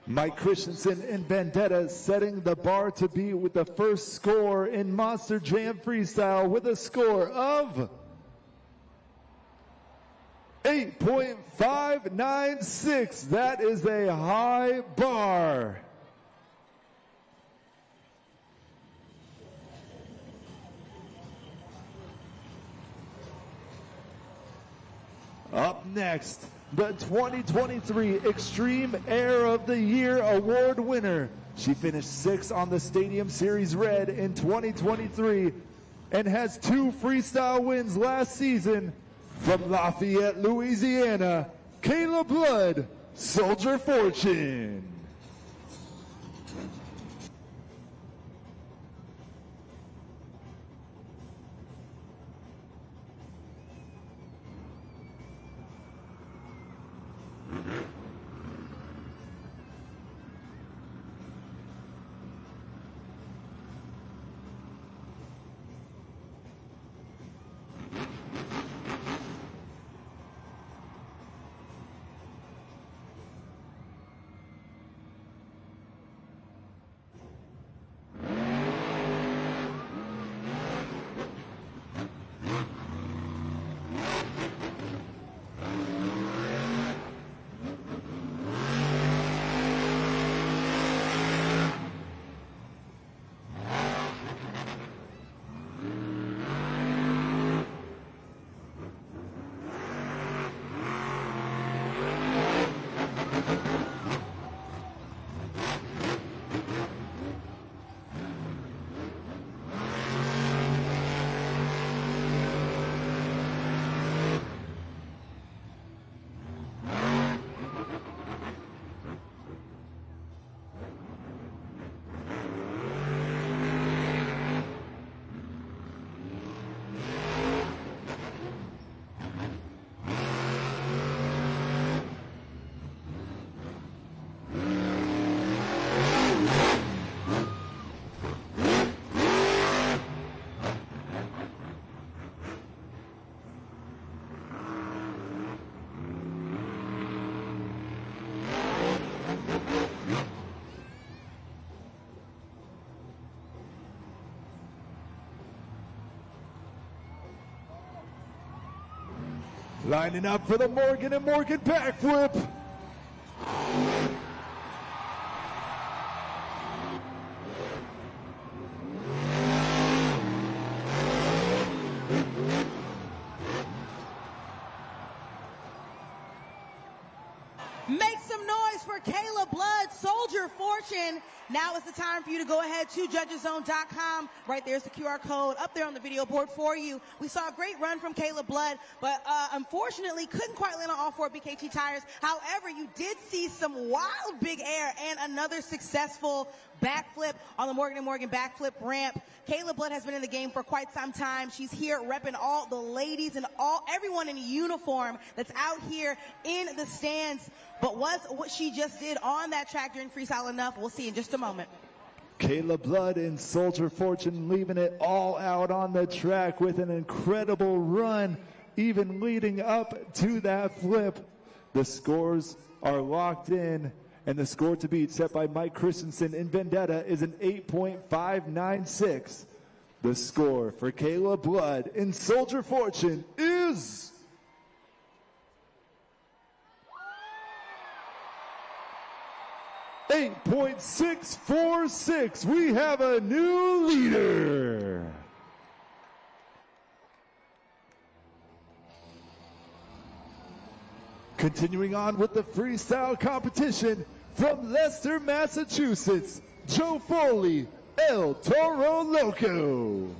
Mike Christensen and Vendetta setting the bar to beat with the first score in Monster Jam Freestyle with a score of 8.596. That is a high bar. Up next, the 2023 Extreme Air of the Year Award winner. She finished 6th on the Stadium Series Red in 2023 and has 2 freestyle wins last season. From Lafayette, Louisiana, Kayla Blood, Soldier Fortune. Lining up for the Morgan & Morgan backflip. Make some noise for Kayla Blood, Soldier Fortune. Now is the time for you to go ahead to judgeszone.com. Right there's the QR code up there on the video board for you. We saw a great run from Kayla Blood, but unfortunately couldn't quite land on all 4 BKT tires. However, you did see some wild big air and another successful backflip on the Morgan & Morgan backflip ramp. Kayla Blood has been in the game for quite some time. She's here repping all the ladies and everyone in uniform that's out here in the stands. But was what she just did on that track during Freestyle enough? We'll see in just a moment. Kayla Blood and Soldier Fortune leaving it all out on the track with an incredible run, even leading up to that flip. The scores are locked in, and the score to beat set by Mike Christensen in Vendetta is an 8.596. The score for Kayla Blood and Soldier Fortune is is 8.646. We have a new leader. Continuing on with the freestyle competition from Leicester, Massachusetts, Joe Foley, El Toro Loco.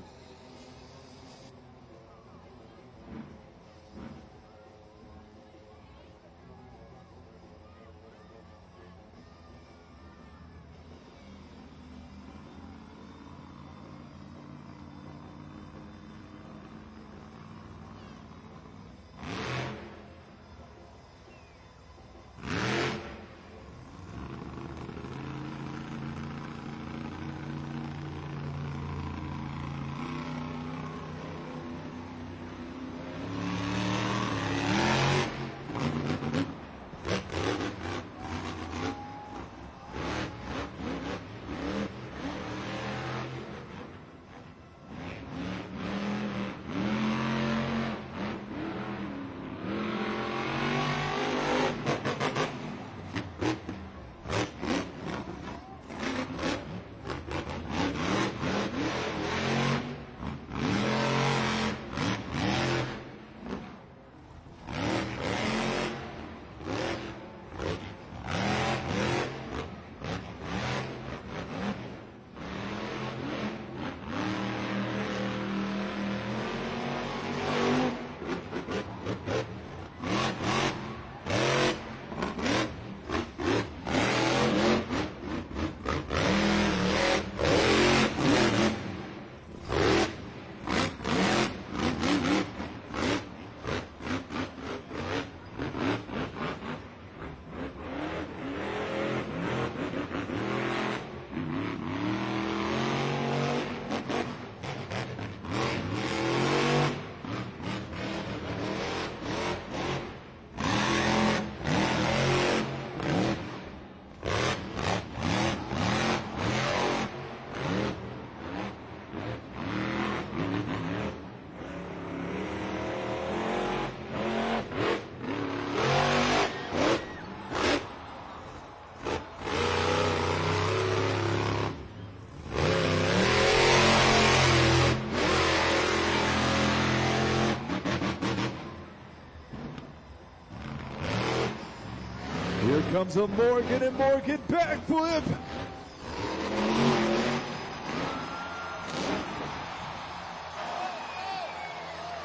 Here comes a Morgan and Morgan backflip.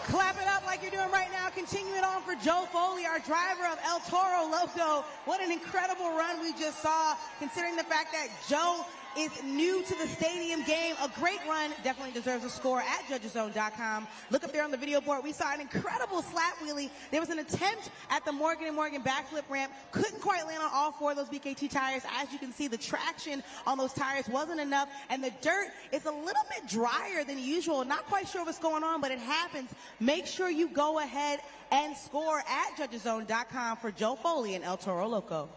Clap it up like you're doing right now. Continuing on for Joe Foley, our driver of El Toro Loco. What an incredible run we just saw, considering the fact that Joe is new to the stadium game. A great run, definitely deserves a score at judgeszone.com. Look up there on the video board. We saw an incredible slap wheelie. There was an attempt at the Morgan & Morgan backflip ramp. Couldn't quite land on all four of those BKT tires. As you can see, the traction on those tires wasn't enough, and the dirt is a little bit drier than usual. Not quite sure what's going on, but it happens. Make sure you go ahead and score at judgeszone.com for Joe Foley and El Toro Loco.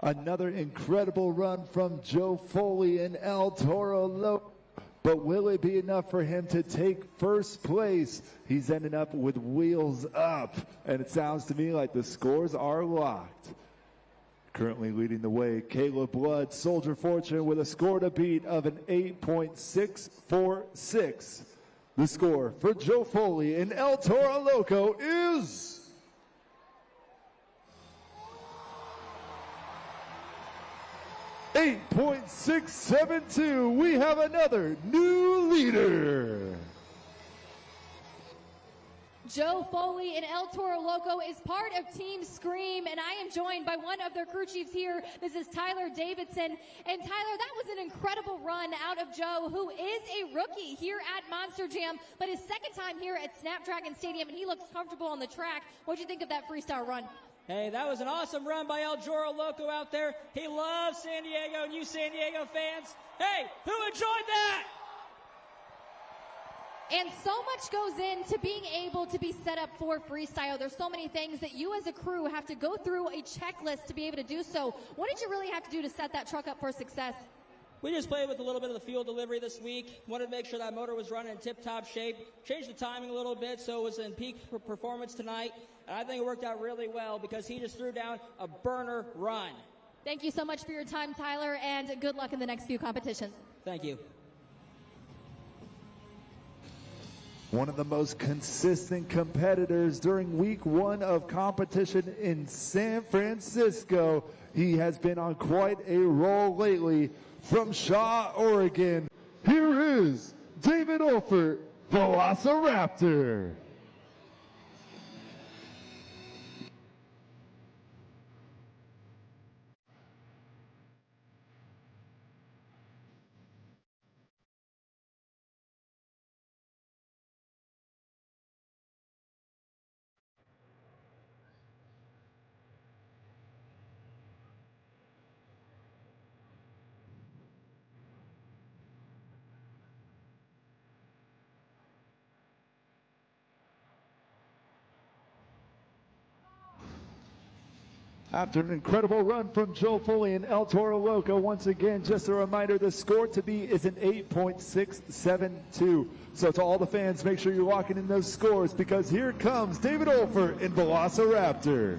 Another incredible run from Joe Foley and El Toro Loco. But will it be enough for him to take first place? He's ending up with wheels up. And it sounds to me like the scores are locked. Currently leading the way, Caleb Blood, Soldier Fortune, with a score to beat of an 8.646. The score for Joe Foley and El Toro Loco is 8.672. We have another new leader. Joe Foley and El Toro Loco is part of Team Scream, and I am joined by one of their crew chiefs here. This is Tyler Davidson. And Tyler, that was an incredible run out of Joe, who is a rookie here at Monster Jam, but his second time here at Snapdragon Stadium, and he looks comfortable on the track. What did you think of that freestyle run? Hey, that was an awesome run by El Toro Loco out there. He loves San Diego, and you San Diego fans, hey, who enjoyed that? And so much goes into being able to be set up for freestyle. There's so many things that you as a crew have to go through a checklist to be able to do so. What did you really have to do to set that truck up for success? We just played with a little bit of the fuel delivery this week. Wanted to make sure that motor was running in tip-top shape. Changed the timing a little bit so it was in peak performance tonight. And I think it worked out really well because he just threw down a burner run. Thank you so much for your time, Tyler, and good luck in the next few competitions. Thank you. One of the most consistent competitors during week 1 of competition in San Francisco. He has been on quite a roll lately. From Shaw, Oregon, here is David Olfert, Velociraptor. After an incredible run from Joe Foley and El Toro Loco, once again, just a reminder, the score to be is an 8.672. So to all the fans, make sure you're locking in those scores because here comes David Olfert in Velociraptor.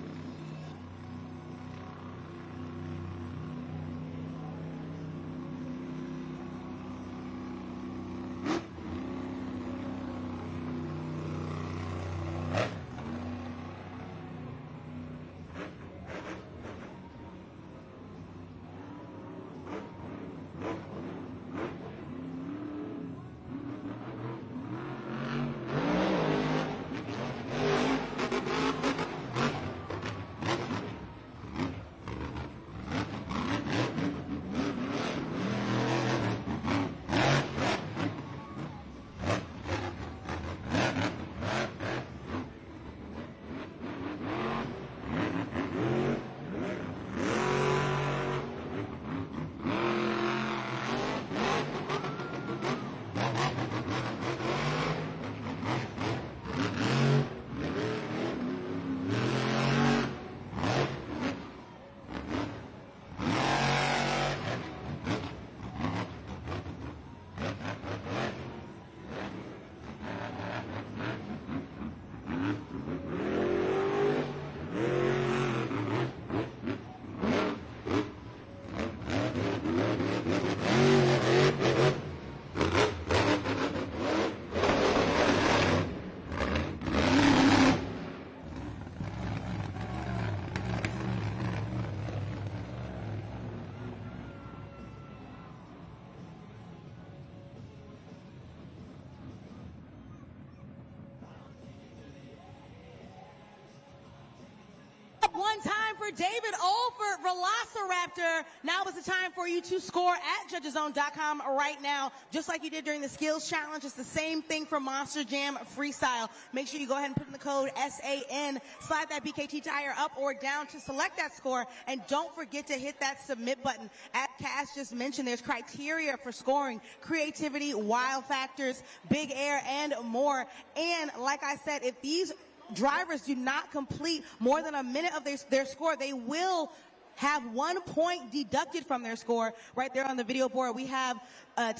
One time for David Olfert, Velociraptor. Now is the time for you to score at judgeszone.com right now. Just like you did during the skills challenge, it's the same thing for Monster Jam Freestyle. Make sure you go ahead and put in the code SAN, slide that BKT tire up or down to select that score, and don't forget to hit that submit button. As Cass just mentioned, there's criteria for scoring: creativity, wild factors, big air, and more. And like I said, if these drivers do not complete more than a minute of their score, they will have 1 point deducted from their score. Right there on the video board, we have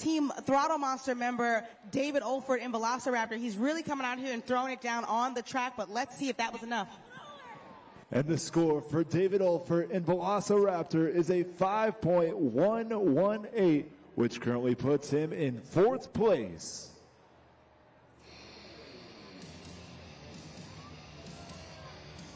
Team Throttle Monster member David Olfert in Velociraptor. He's really coming out here and throwing it down on the track, but let's see if that was enough. And the score for David Olfert in Velociraptor is a 5.118, which currently puts him in 4th place.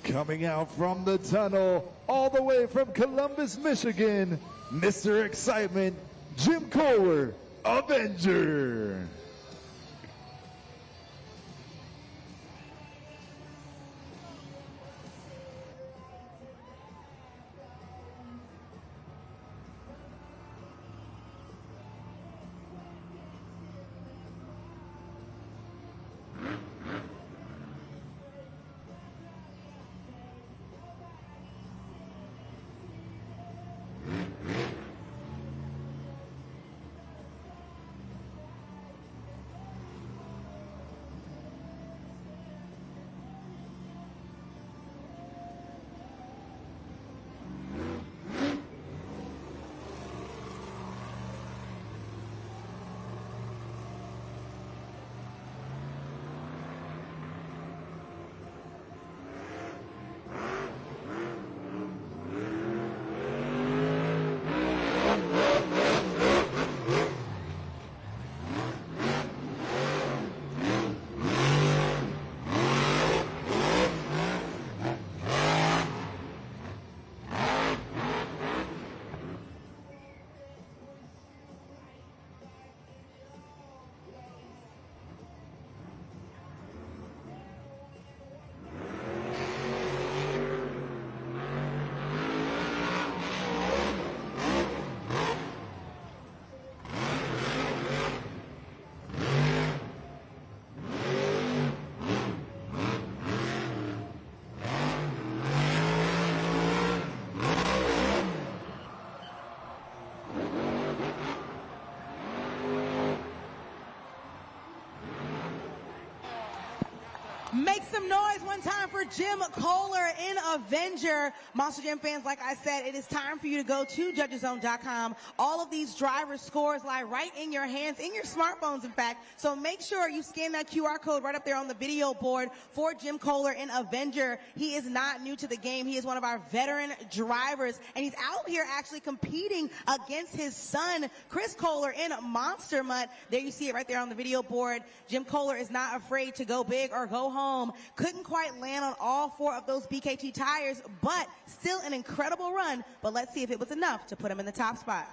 Coming out from the tunnel, all the way from Columbus, Michigan, Mr. Excitement, Jim Kohler, Avenger. time for Jim Kohler in Avenger. Monster Jam fans, like I said, it is time for you to go to judgeszone.com. All of these driver scores lie right in your hands, in your smartphones, in fact. So make sure you scan that QR code right up there on the video board for Jim Kohler in Avenger. He is not new to the game. He is one of our veteran drivers, and he's out here actually competing against his son, Chris Kohler, in Monster Mutt. There you see it right there on the video board. Jim Kohler is not afraid to go big or go home. Couldn't quite land on all 4 of those BKT tires, but still an incredible run. But let's see if it was enough to put him in the top spot.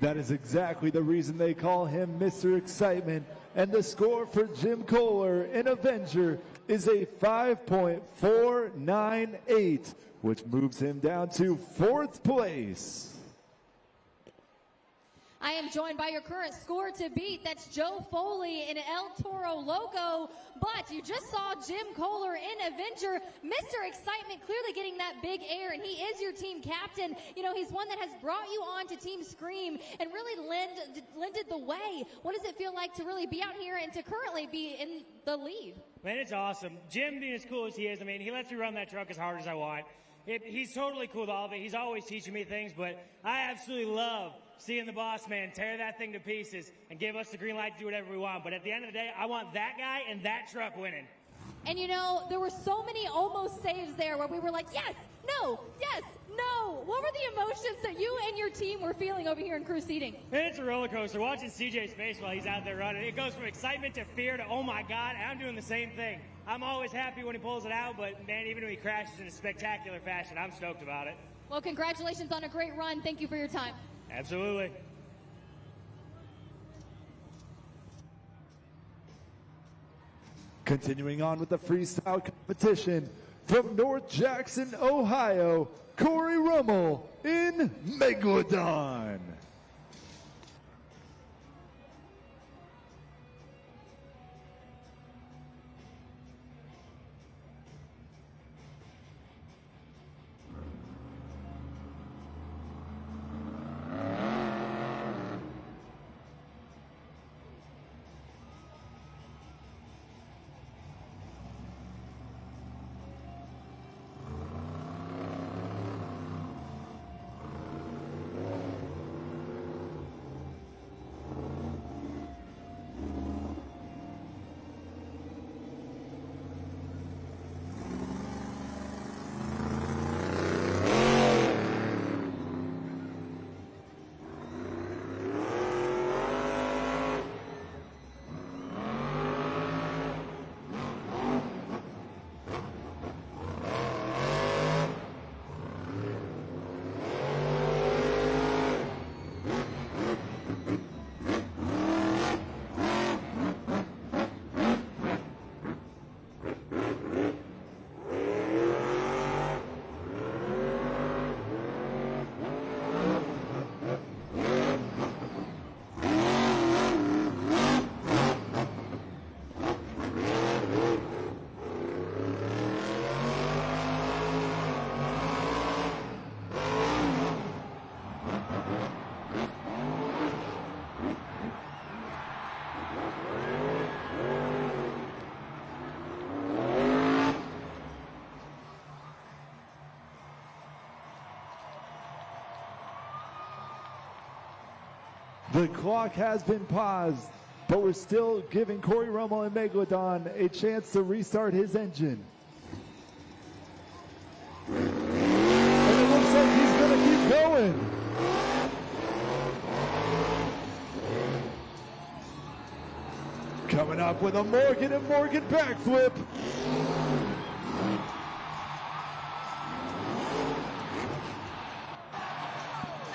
That is exactly the reason they call him Mr. Excitement. And the score for Jim Kohler in Avenger is a 5.498, which moves him down to 4th place. I am joined by your current score to beat. That's Joe Foley in El Toro Loco. But you just saw Jim Kohler in Avenger. Mr. Excitement clearly getting that big air, and he is your team captain. You know, he's one that has brought you on to Team Scream and really lended the way. What does it feel like to really be out here and to currently be in the lead? Man, it's awesome. Jim being as cool as he is, I mean, he lets me run that truck as hard as I want. He's totally cool with all of it. He's always teaching me things, but I absolutely love seeing the boss man tear that thing to pieces and give us the green light to do whatever we want. But at the end of the day, I want that guy and that truck winning. And you know, there were so many almost saves there where we were like, yes, no, yes, no. What were the emotions that you and your team were feeling over here in crew seating? Man, it's a roller coaster. Watching CJ's face while he's out there running, it goes from excitement to fear to, oh my God, and I'm doing the same thing. I'm always happy when he pulls it out, but man, even when he crashes in a spectacular fashion, I'm stoked about it. Well, congratulations on a great run. Thank you for your time. Absolutely. Continuing on with the freestyle competition, from North Jackson, Ohio, Corey Rummel in Megalodon. The clock has been paused, but we're still giving Corey Rummel and Megalodon a chance to restart his engine. And it looks like he's going to keep going. Coming up with a Morgan and Morgan backflip.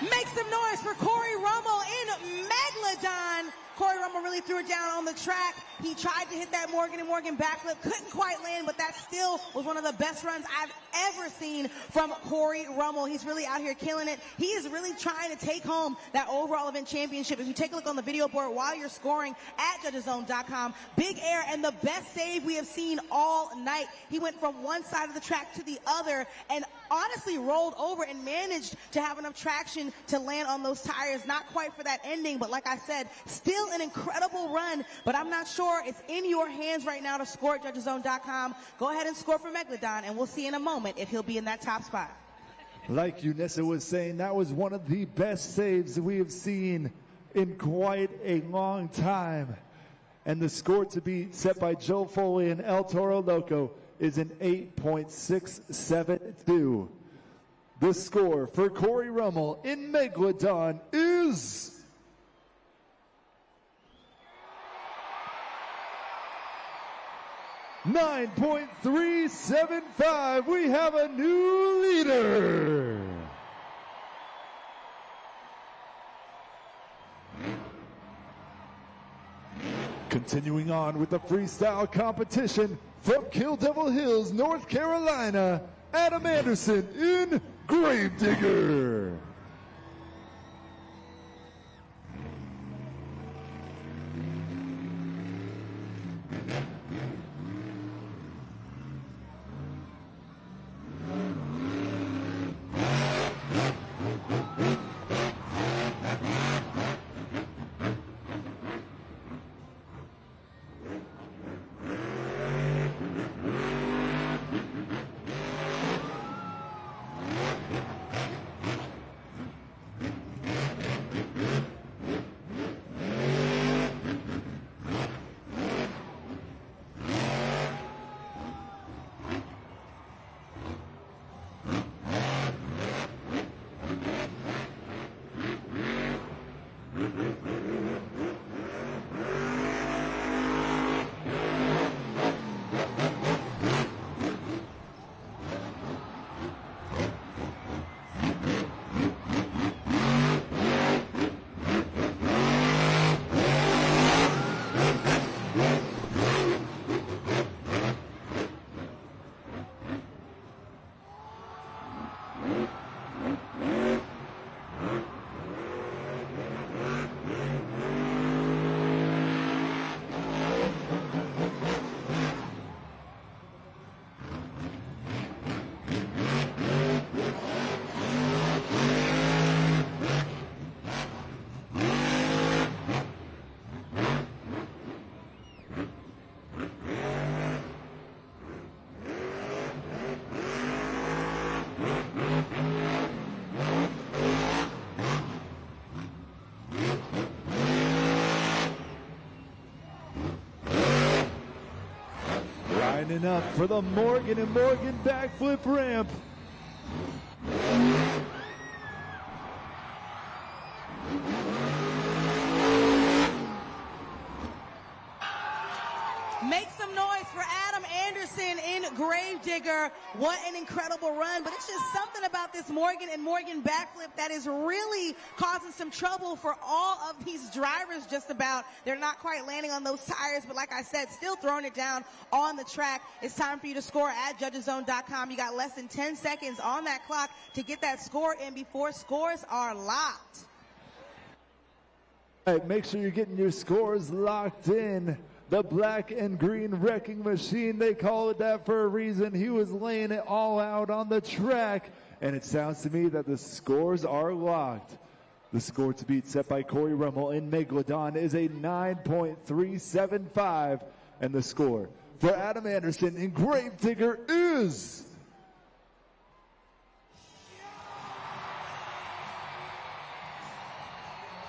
Make some noise for Corey Rummel in Megalodon. Corey Rummel really threw it down on the track. He tried to hit that Morgan and Morgan backflip, couldn't quite land, but that still was one of the best runs I've ever seen from Corey Rummel. He's really out here killing it. He is really trying to take home that overall event championship. If you take a look on the video board while you're scoring at judgeszone.com, big air and the best save we have seen all night. He went from one side of the track to the other and honestly rolled over and managed to have enough traction to land on those tires. Not quite for that ending, but like I said, still an incredible run, but I'm not sure score. It's in your hands right now to score at judgeszone.com. Go ahead and score for Megalodon, and we'll see in a moment if he'll be in that top spot. Like Unessa was saying, that was one of the best saves we have seen in quite a long time. And the score to beat, set by Joe Foley and El Toro Loco, is an 8.672. The score for Corey Rummel in Megalodon is 9.375. We have a new leader. Continuing on with the freestyle competition from Kill Devil Hills, North Carolina, Adam Anderson in Gravedigger. Lining up for the Morgan & Morgan backflip ramp. Make some noise for Adam Anderson in Gravedigger. What an incredible run, but it's just something about this Morgan & Morgan backflip that is really causing some trouble for all of these drivers just about. They're not quite landing on those tires, but like I said, still throwing it down on the track. It's time for you to score at judgeszone.com. You got less than 10 seconds on that clock to get that score in before scores are locked. All right, make sure you're getting your scores locked in. The black and green wrecking machine, they call it that for a reason. He was laying it all out on the track, and it sounds to me that the scores are locked. The score to beat, set by Corey Rummel in Megalodon, is a 9.375, and the score for Adam Anderson in Gravedigger is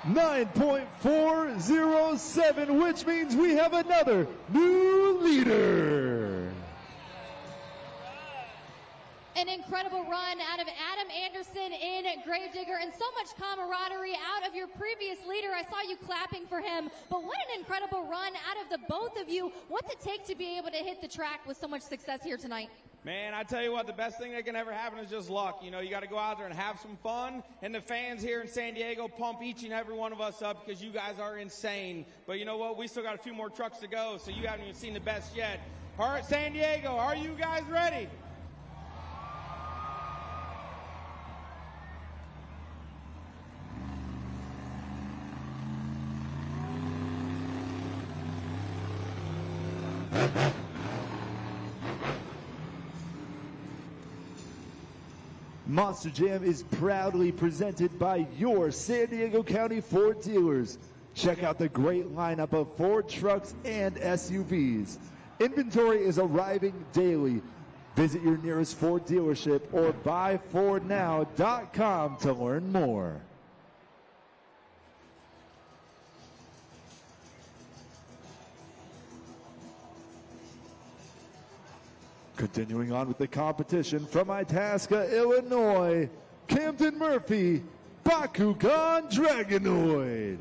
9.407, which means we have another new leader. An incredible run out of Adam Anderson in Gravedigger, and so much camaraderie out of your previous leader. I saw you clapping for him, but what an incredible run out of the both of you. What's it take to be able to hit the track with so much success here tonight? Man, I tell you what, the best thing that can ever happen is just luck. You know, you got to go out there and have some fun, and the fans here in San Diego pump each and every one of us up because you guys are insane. But you know what? We still got a few more trucks to go, so you haven't even seen the best yet. All right, San Diego, are you guys ready? Monster Jam is proudly presented by your San Diego County Ford dealers. Check out the great lineup of Ford trucks and SUVs. Inventory is arriving daily. Visit your nearest Ford dealership or buyfordnow.com to learn more. Continuing on with the competition from Itasca, Illinois, Camden Murphy, Bakugan Dragonoid.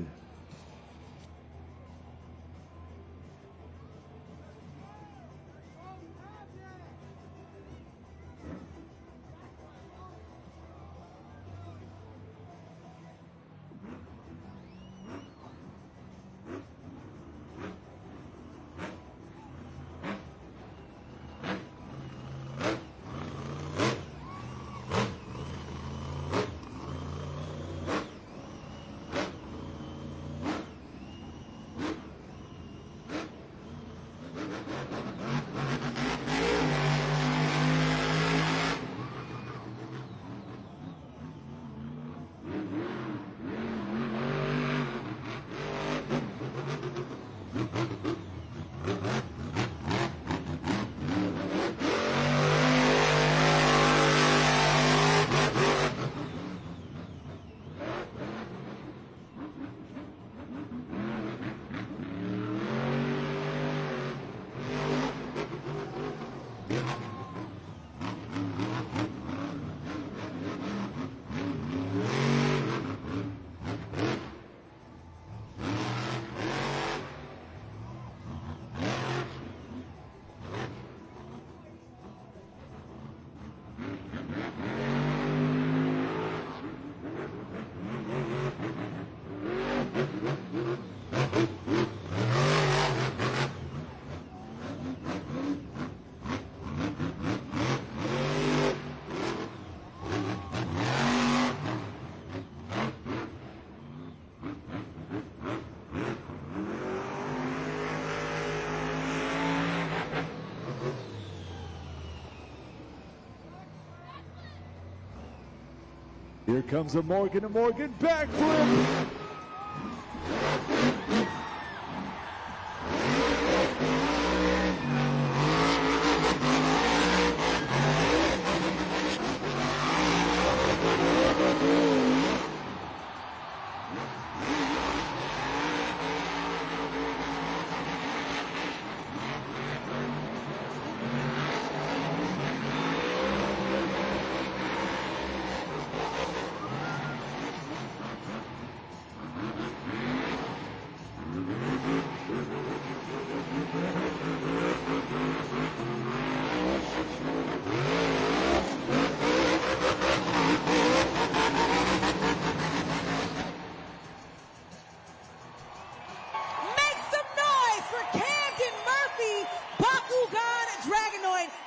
Here comes a Morgan & Morgan backflip.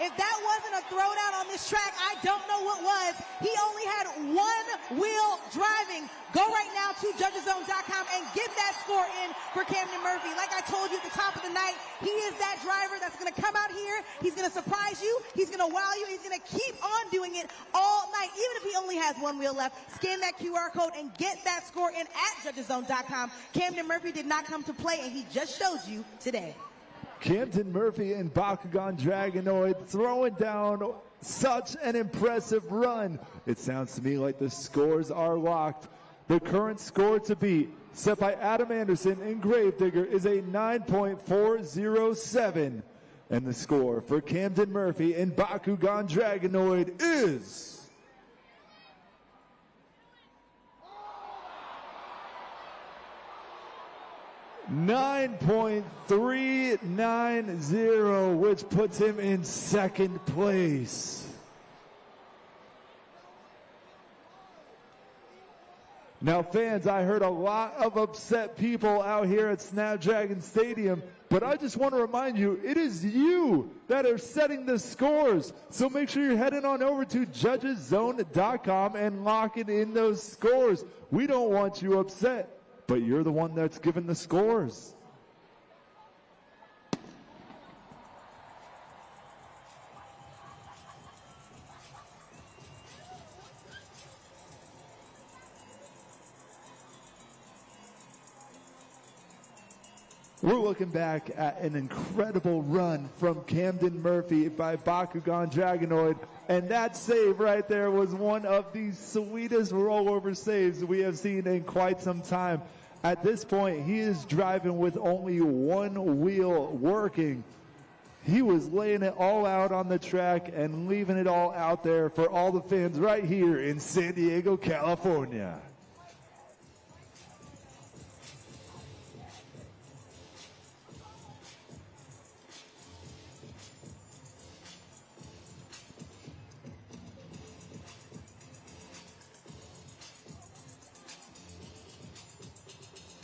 If that wasn't a throwdown on this track, I don't know what was. He only had one wheel driving. Go right now to judgeszone.com and get that score in for Camden Murphy. Like I told you at the top of the night, he is that driver that's going to come out here. He's going to surprise you. He's going to wow you. He's going to keep on doing it all night, even if he only has one wheel left. Scan that QR code and get that score in at judgeszone.com. Camden Murphy did not come to play, and he just showed you today. Camden Murphy and Bakugan Dragonoid throwing down such an impressive run. It sounds to me like the scores are locked. The current score to beat, set by Adam Anderson in Gravedigger, is a 9.407. And the score for Camden Murphy and Bakugan Dragonoid is 9.390, which puts him in second place. Now, fans, I heard a lot of upset people out here at Snapdragon Stadium, but I just want to remind you, it is you that are setting the scores. So make sure you're heading on over to judgeszone.com and locking in those scores. We don't want you upset, but you're the one that's giving the scores. We're looking back at an incredible run from Camden Murphy by Bakugan Dragonoid, and that save right there was one of the sweetest rollover saves we have seen in quite some time. At this point, he is driving with only one wheel working. He was laying it all out on the track and leaving it all out there for all the fans right here in San Diego, California.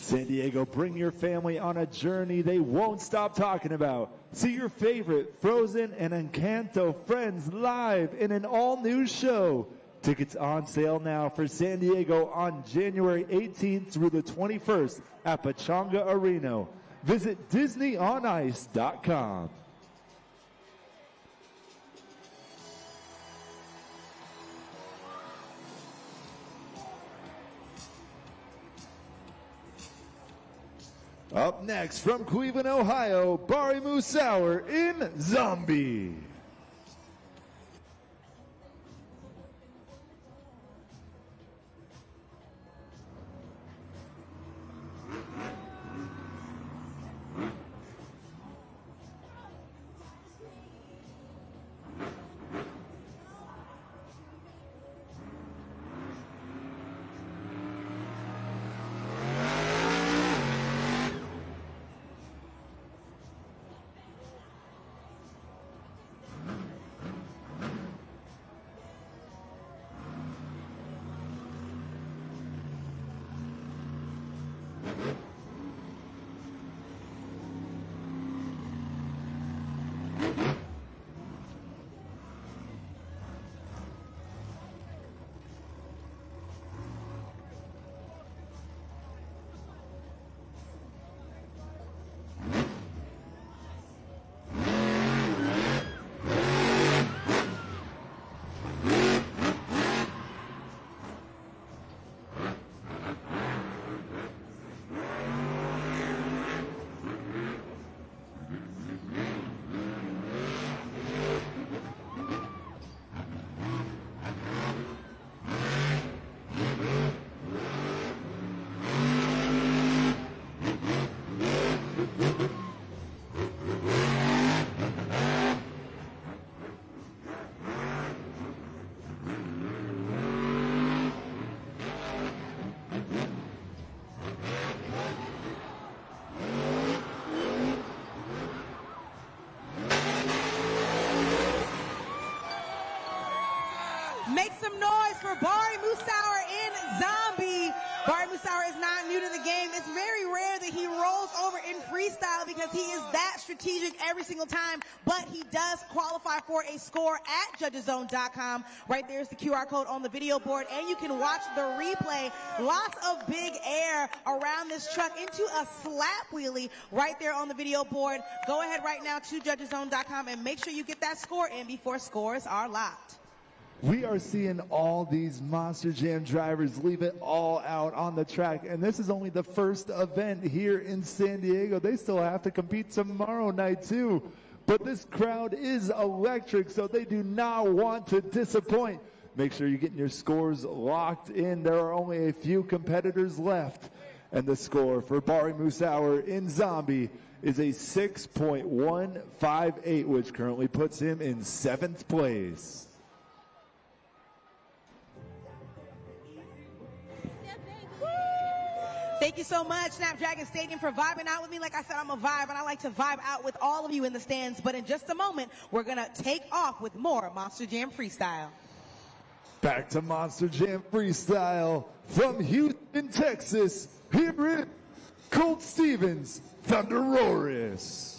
San Diego, bring your family on a journey they won't stop talking about. See your favorite Frozen and Encanto friends live in an all-new show. Tickets on sale now for San Diego on January 18th through the 21st at Pechanga Arena. Visit DisneyOnIce.com. Up next from Cleveland, Ohio, Bari Musauer in Zombie. Make some noise for Bari Musauer in Zombie. Bari Musauer is not new to the game. It's very rare that he rolls over in freestyle because he is that strategic every single time, but he does qualify for a score at judgeszone.com. Right there's the QR code on the video board, and you can watch the replay. Lots of big air around this truck into a slap wheelie right there on the video board. Go ahead right now to judgeszone.com and make sure you get that score in before scores are locked. We are seeing all these Monster Jam drivers leave it all out on the track, and this is only the first event here in San Diego. They still have to compete tomorrow night too, but this crowd is electric, so they do not want to disappoint. Make sure you're getting your scores locked in. There are only a few competitors left, and the score for Bari Musauer in Zombie is a 6.158, which currently puts him in 7th place. Thank you so much, Snapdragon Stadium, for vibing out with me. Like I said, I'm a vibe, and I like to vibe out with all of you in the stands. But in just a moment, we're going to take off with more Monster Jam Freestyle. Back to Monster Jam Freestyle from Houston, Texas. Here is Colt Stevens, Thunderoris.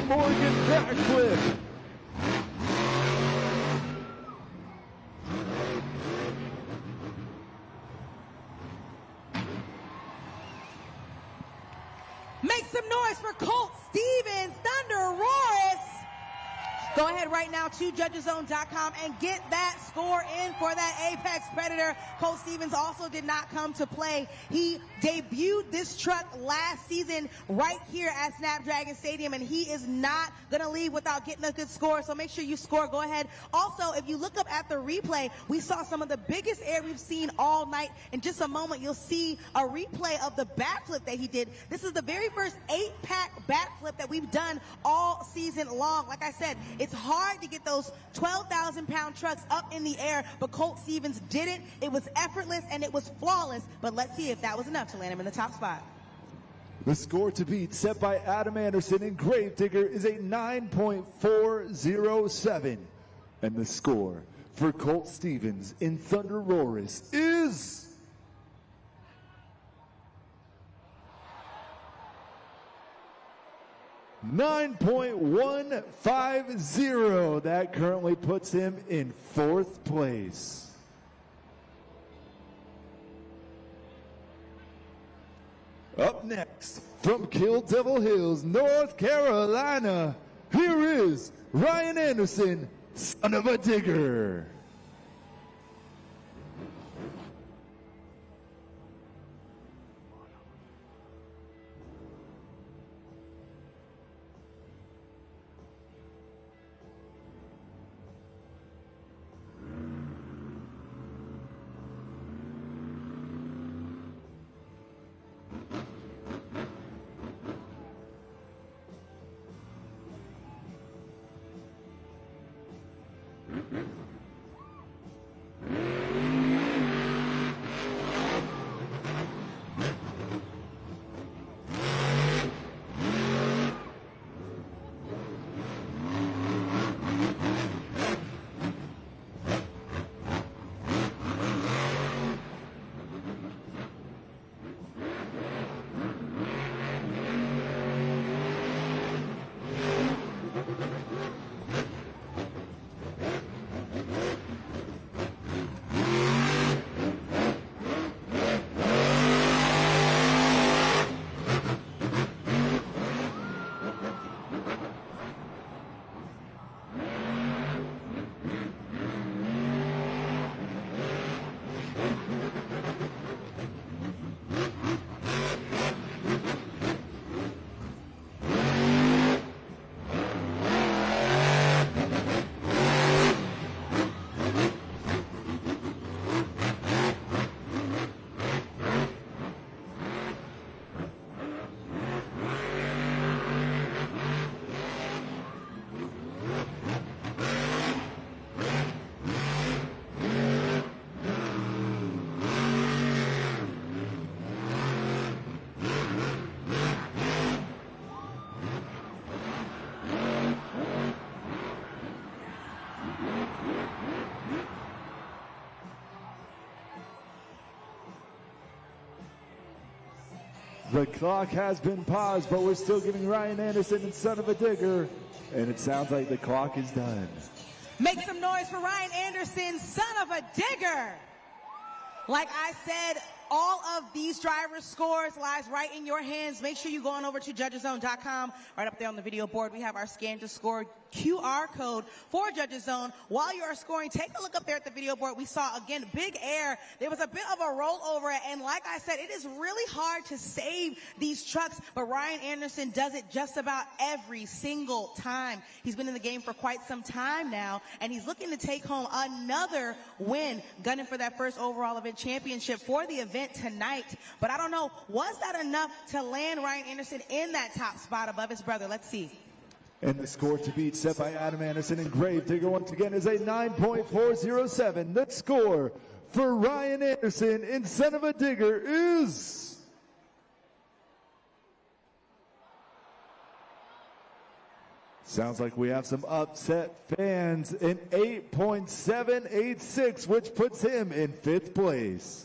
Morgan backflip. Make some noise for Colt Stevens, Thunder Roars. Go ahead right now to judgeszone.com and get that score in for that Apex Predator. Colt Stevens also did not come to play. He debuted this truck last season right here at Snapdragon Stadium, and he is not going to leave without getting a good score, so make sure you score. Go ahead. Also, if you look up at the replay, we saw some of the biggest air we've seen all night. In just a moment, you'll see a replay of the backflip that he did. This is the very first 8-pack backflip that we've done all season long. Like I said, it's hard to get those 12,000-pound trucks up in the air, but Colt Stevens did it. It was effortless and it was flawless, but let's see if that was enough to land him in the top spot. The score to beat set by Adam Anderson in Gravedigger is a 9.407. And the score for Colt Stevens in Thunder Roars is 9.150. That currently puts him in 4th place. Up next, from Kill Devil Hills, North Carolina, here is Ryan Anderson, son of a digger. The clock has been paused, but we're still giving Ryan Anderson and son of a digger, and it sounds like the clock is done. Make some noise for Ryan Anderson, son of a digger. Like I said, all of these drivers' scores lies right in your hands. Make sure you go on over to judgeszone.com. Right up there on the video board, we have our scan to score QR code for Judges Zone. While you are scoring, take a look up there at the video board. We saw, again, big air. There was a bit of a rollover, and like I said, it is really hard to save these trucks, but Ryan Anderson does it just about every single time. He's been in the game for quite some time now, and he's looking to take home another win, gunning for that first overall event championship for the event tonight. But I don't know, was that enough to land Ryan Anderson in that top spot above his brother? Let's see. And the score to beat set by Adam Anderson and Gravedigger once again is a 9.407. The score for Ryan Anderson and son of a digger is sounds like we have some upset fans, in 8.786, which puts him in 5th place.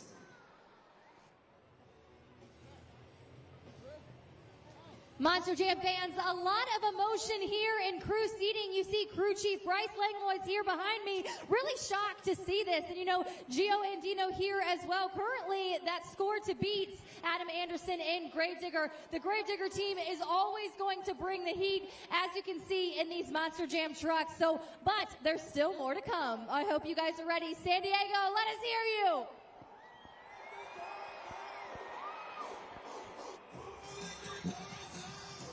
Monster Jam fans, a lot of emotion here in crew seating. You see crew chief Bryce Langlois here behind me. Really shocked to see this. And you know, Gio Andino here as well. Currently, that score to beat Adam Anderson and Gravedigger. The Gravedigger team is always going to bring the heat, as you can see in these Monster Jam trucks. So, but there's still more to come. I hope you guys are ready. San Diego, let us hear you.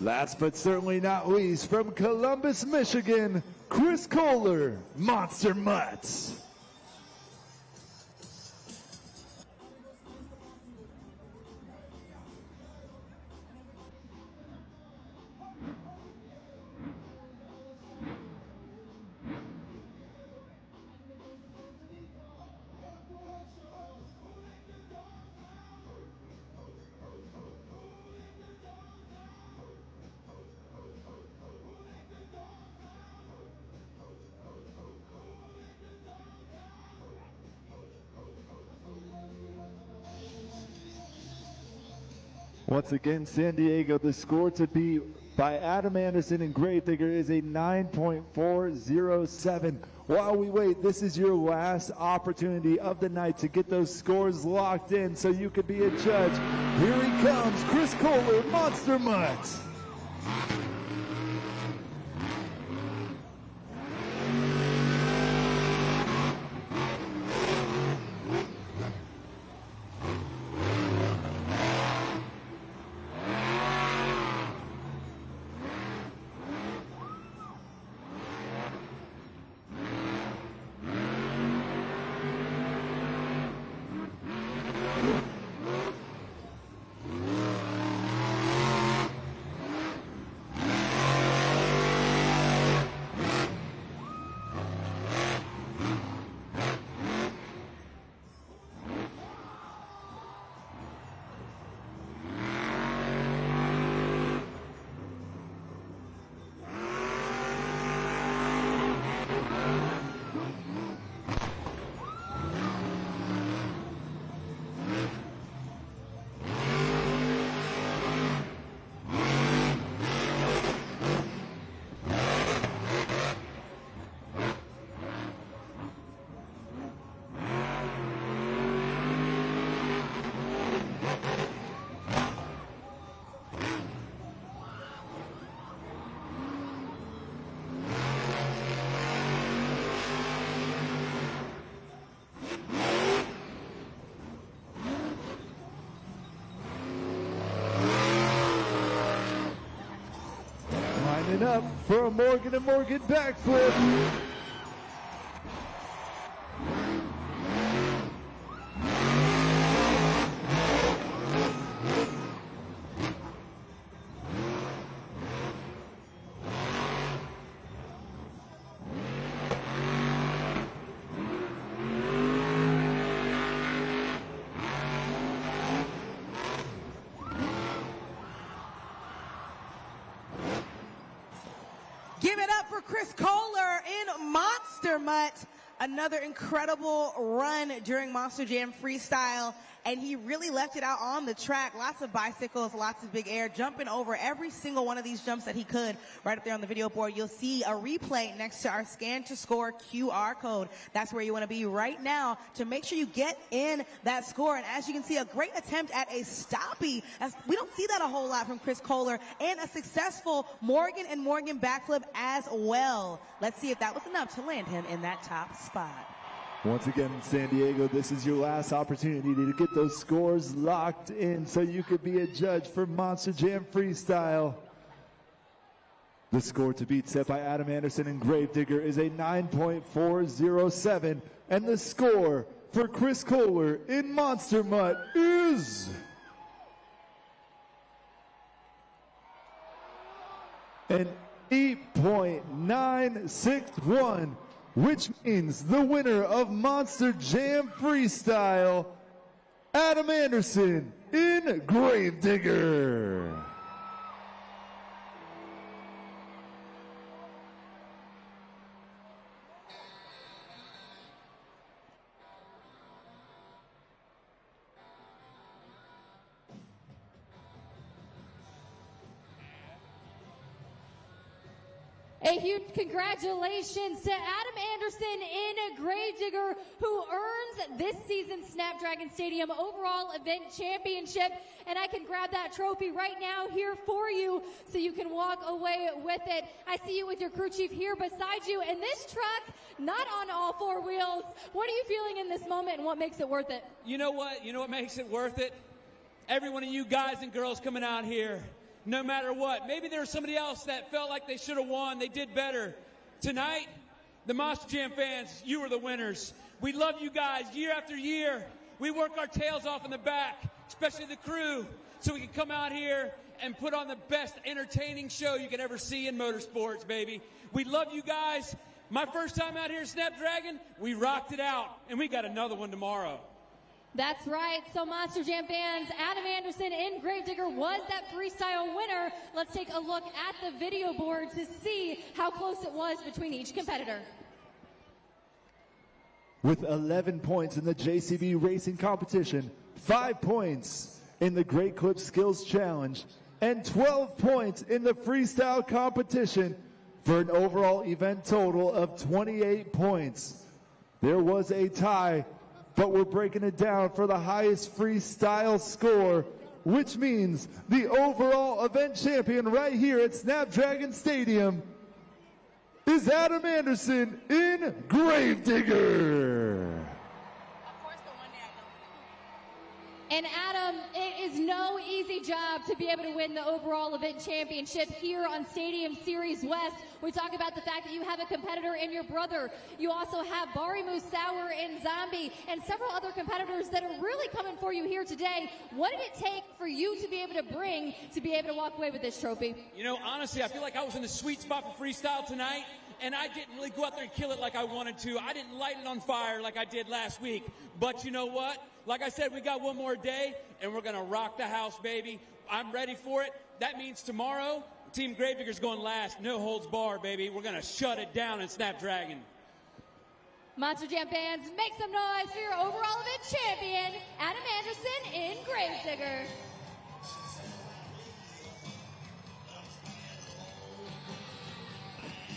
Last but certainly not least, from Columbus, Michigan, Chris Kohler, Monster Mutts. Once again, San Diego, the score to beat by Adam Anderson and Gravedigger is a 9.407. While we wait, this is your last opportunity of the night to get those scores locked in so you could be a judge. Here he comes, Chris Kohler, Monster Mutt. Up for a Morgan & Morgan backflip. Give it up for Chris Kohler in Monster Mutt. Another incredible run during Monster Jam Freestyle, and he really left it out on the track. Lots of bicycles, lots of big air, jumping over every single one of these jumps that he could. Right up there on the video board, you'll see a replay next to our Scan to Score QR code. That's where you want to be right now to make sure you get in that score. And as you can see, a great attempt at a stoppie. As we don't see that a whole lot from Chris Kohler, and a successful Morgan & Morgan backflip as well. Let's see if that was enough to land him in that top spot. Once again, San Diego, this is your last opportunity to get those scores locked in so you could be a judge for Monster Jam Freestyle. The score to beat set by Adam Anderson and Gravedigger is a 9.407, and the score for Chris Kohler in Monster Mutt is an 8.961, which means the winner of Monster Jam Freestyle, Adam Anderson in Gravedigger. A huge congratulations to Adam Anderson in Gravedigger, who earns this season's Snapdragon Stadium overall event championship. And I can grab that trophy right now here for you so you can walk away with it. I see you with your crew chief here beside you. And this truck, not on all four wheels. What are you feeling in this moment and what makes it worth it? You know what? You know what makes it worth it? Every one of you guys and girls coming out here. No matter what. Maybe there was somebody else that felt like they should have won. They did better. Tonight, the Monster Jam fans, you were the winners. We love you guys year after year. We work our tails off in the back, especially the crew, so we can come out here and put on the best entertaining show you could ever see in motorsports, baby. We love you guys. My first time out here at Snapdragon, we rocked it out, and we got another one tomorrow. That's right. So Monster Jam fans, Adam Anderson in Gravedigger was that freestyle winner. Let's take a look at the video board to see how close it was between each competitor. With 11 points in the JCB Racing Competition, 5 points in the Great Clip Skills Challenge, and 12 points in the Freestyle Competition for an overall event total of 28 points. There was a tie, but we're breaking it down for the highest freestyle score, which means the overall event champion right here at Snapdragon Stadium is Adam Anderson in Gravedigger. And Adam, it is no easy job to be able to win the overall event championship here on Stadium Series West. We talk about the fact that you have a competitor in your brother. You also have Bari Musauer and Zombie and several other competitors that are really coming for you here today. What did it take for you to be able to walk away with this trophy? You know, honestly, I feel like I was in the sweet spot for freestyle tonight, and I didn't really go out there and kill it like I wanted to. I didn't light it on fire like I did last week. But you know what? Like I said, we got one more day, and we're going to rock the house, baby. I'm ready for it. That means tomorrow, Team Gravedigger's going last. No holds barred, baby. We're going to shut it down in Snapdragon. Monster Jam fans, make some noise for your overall event champion, Adam Anderson in Gravedigger.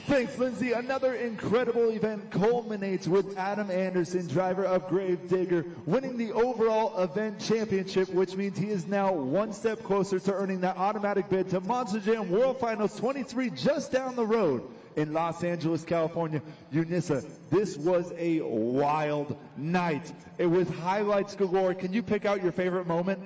Thanks, Lindsay. Another incredible event culminates with Adam Anderson, driver of Gravedigger, winning the overall event championship, which means he is now one step closer to earning that automatic bid to Monster Jam World Finals 23 just down the road in Los Angeles, California. Eunice, this was a wild night with highlights galore. Can you pick out your favorite moment?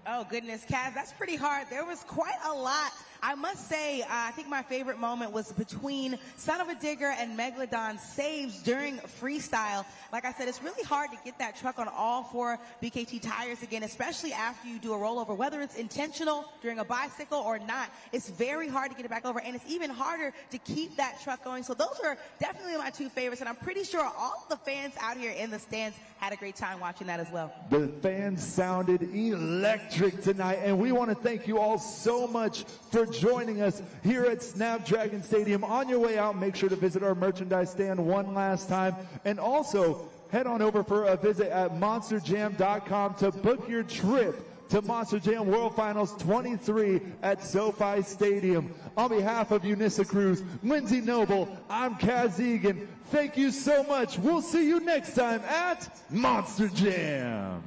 Oh, goodness, Kaz, that's pretty hard. There was quite a lot. I must say, I think my favorite moment was between Son of a Digger and Megalodon saves during freestyle. Like I said, it's really hard to get that truck on all four BKT tires again, especially after you do a rollover. Whether it's intentional during a bicycle or not, it's very hard to get it back over, and it's even harder to keep that truck going. So those are definitely my two favorites, and I'm pretty sure all the fans out here in the stands had a great time watching that as well. The fans sounded electric tonight, and we want to thank you all so much for joining us here at Snapdragon Stadium. On your way out, make sure to visit our merchandise stand one last time, and also head on over for a visit at monsterjam.com to book your trip to Monster Jam World Finals 23 at SoFi Stadium. On behalf of Eunice Cruz, Lindsay Noble, I'm Kaz Egan. Thank you so much. We'll see you next time at Monster Jam.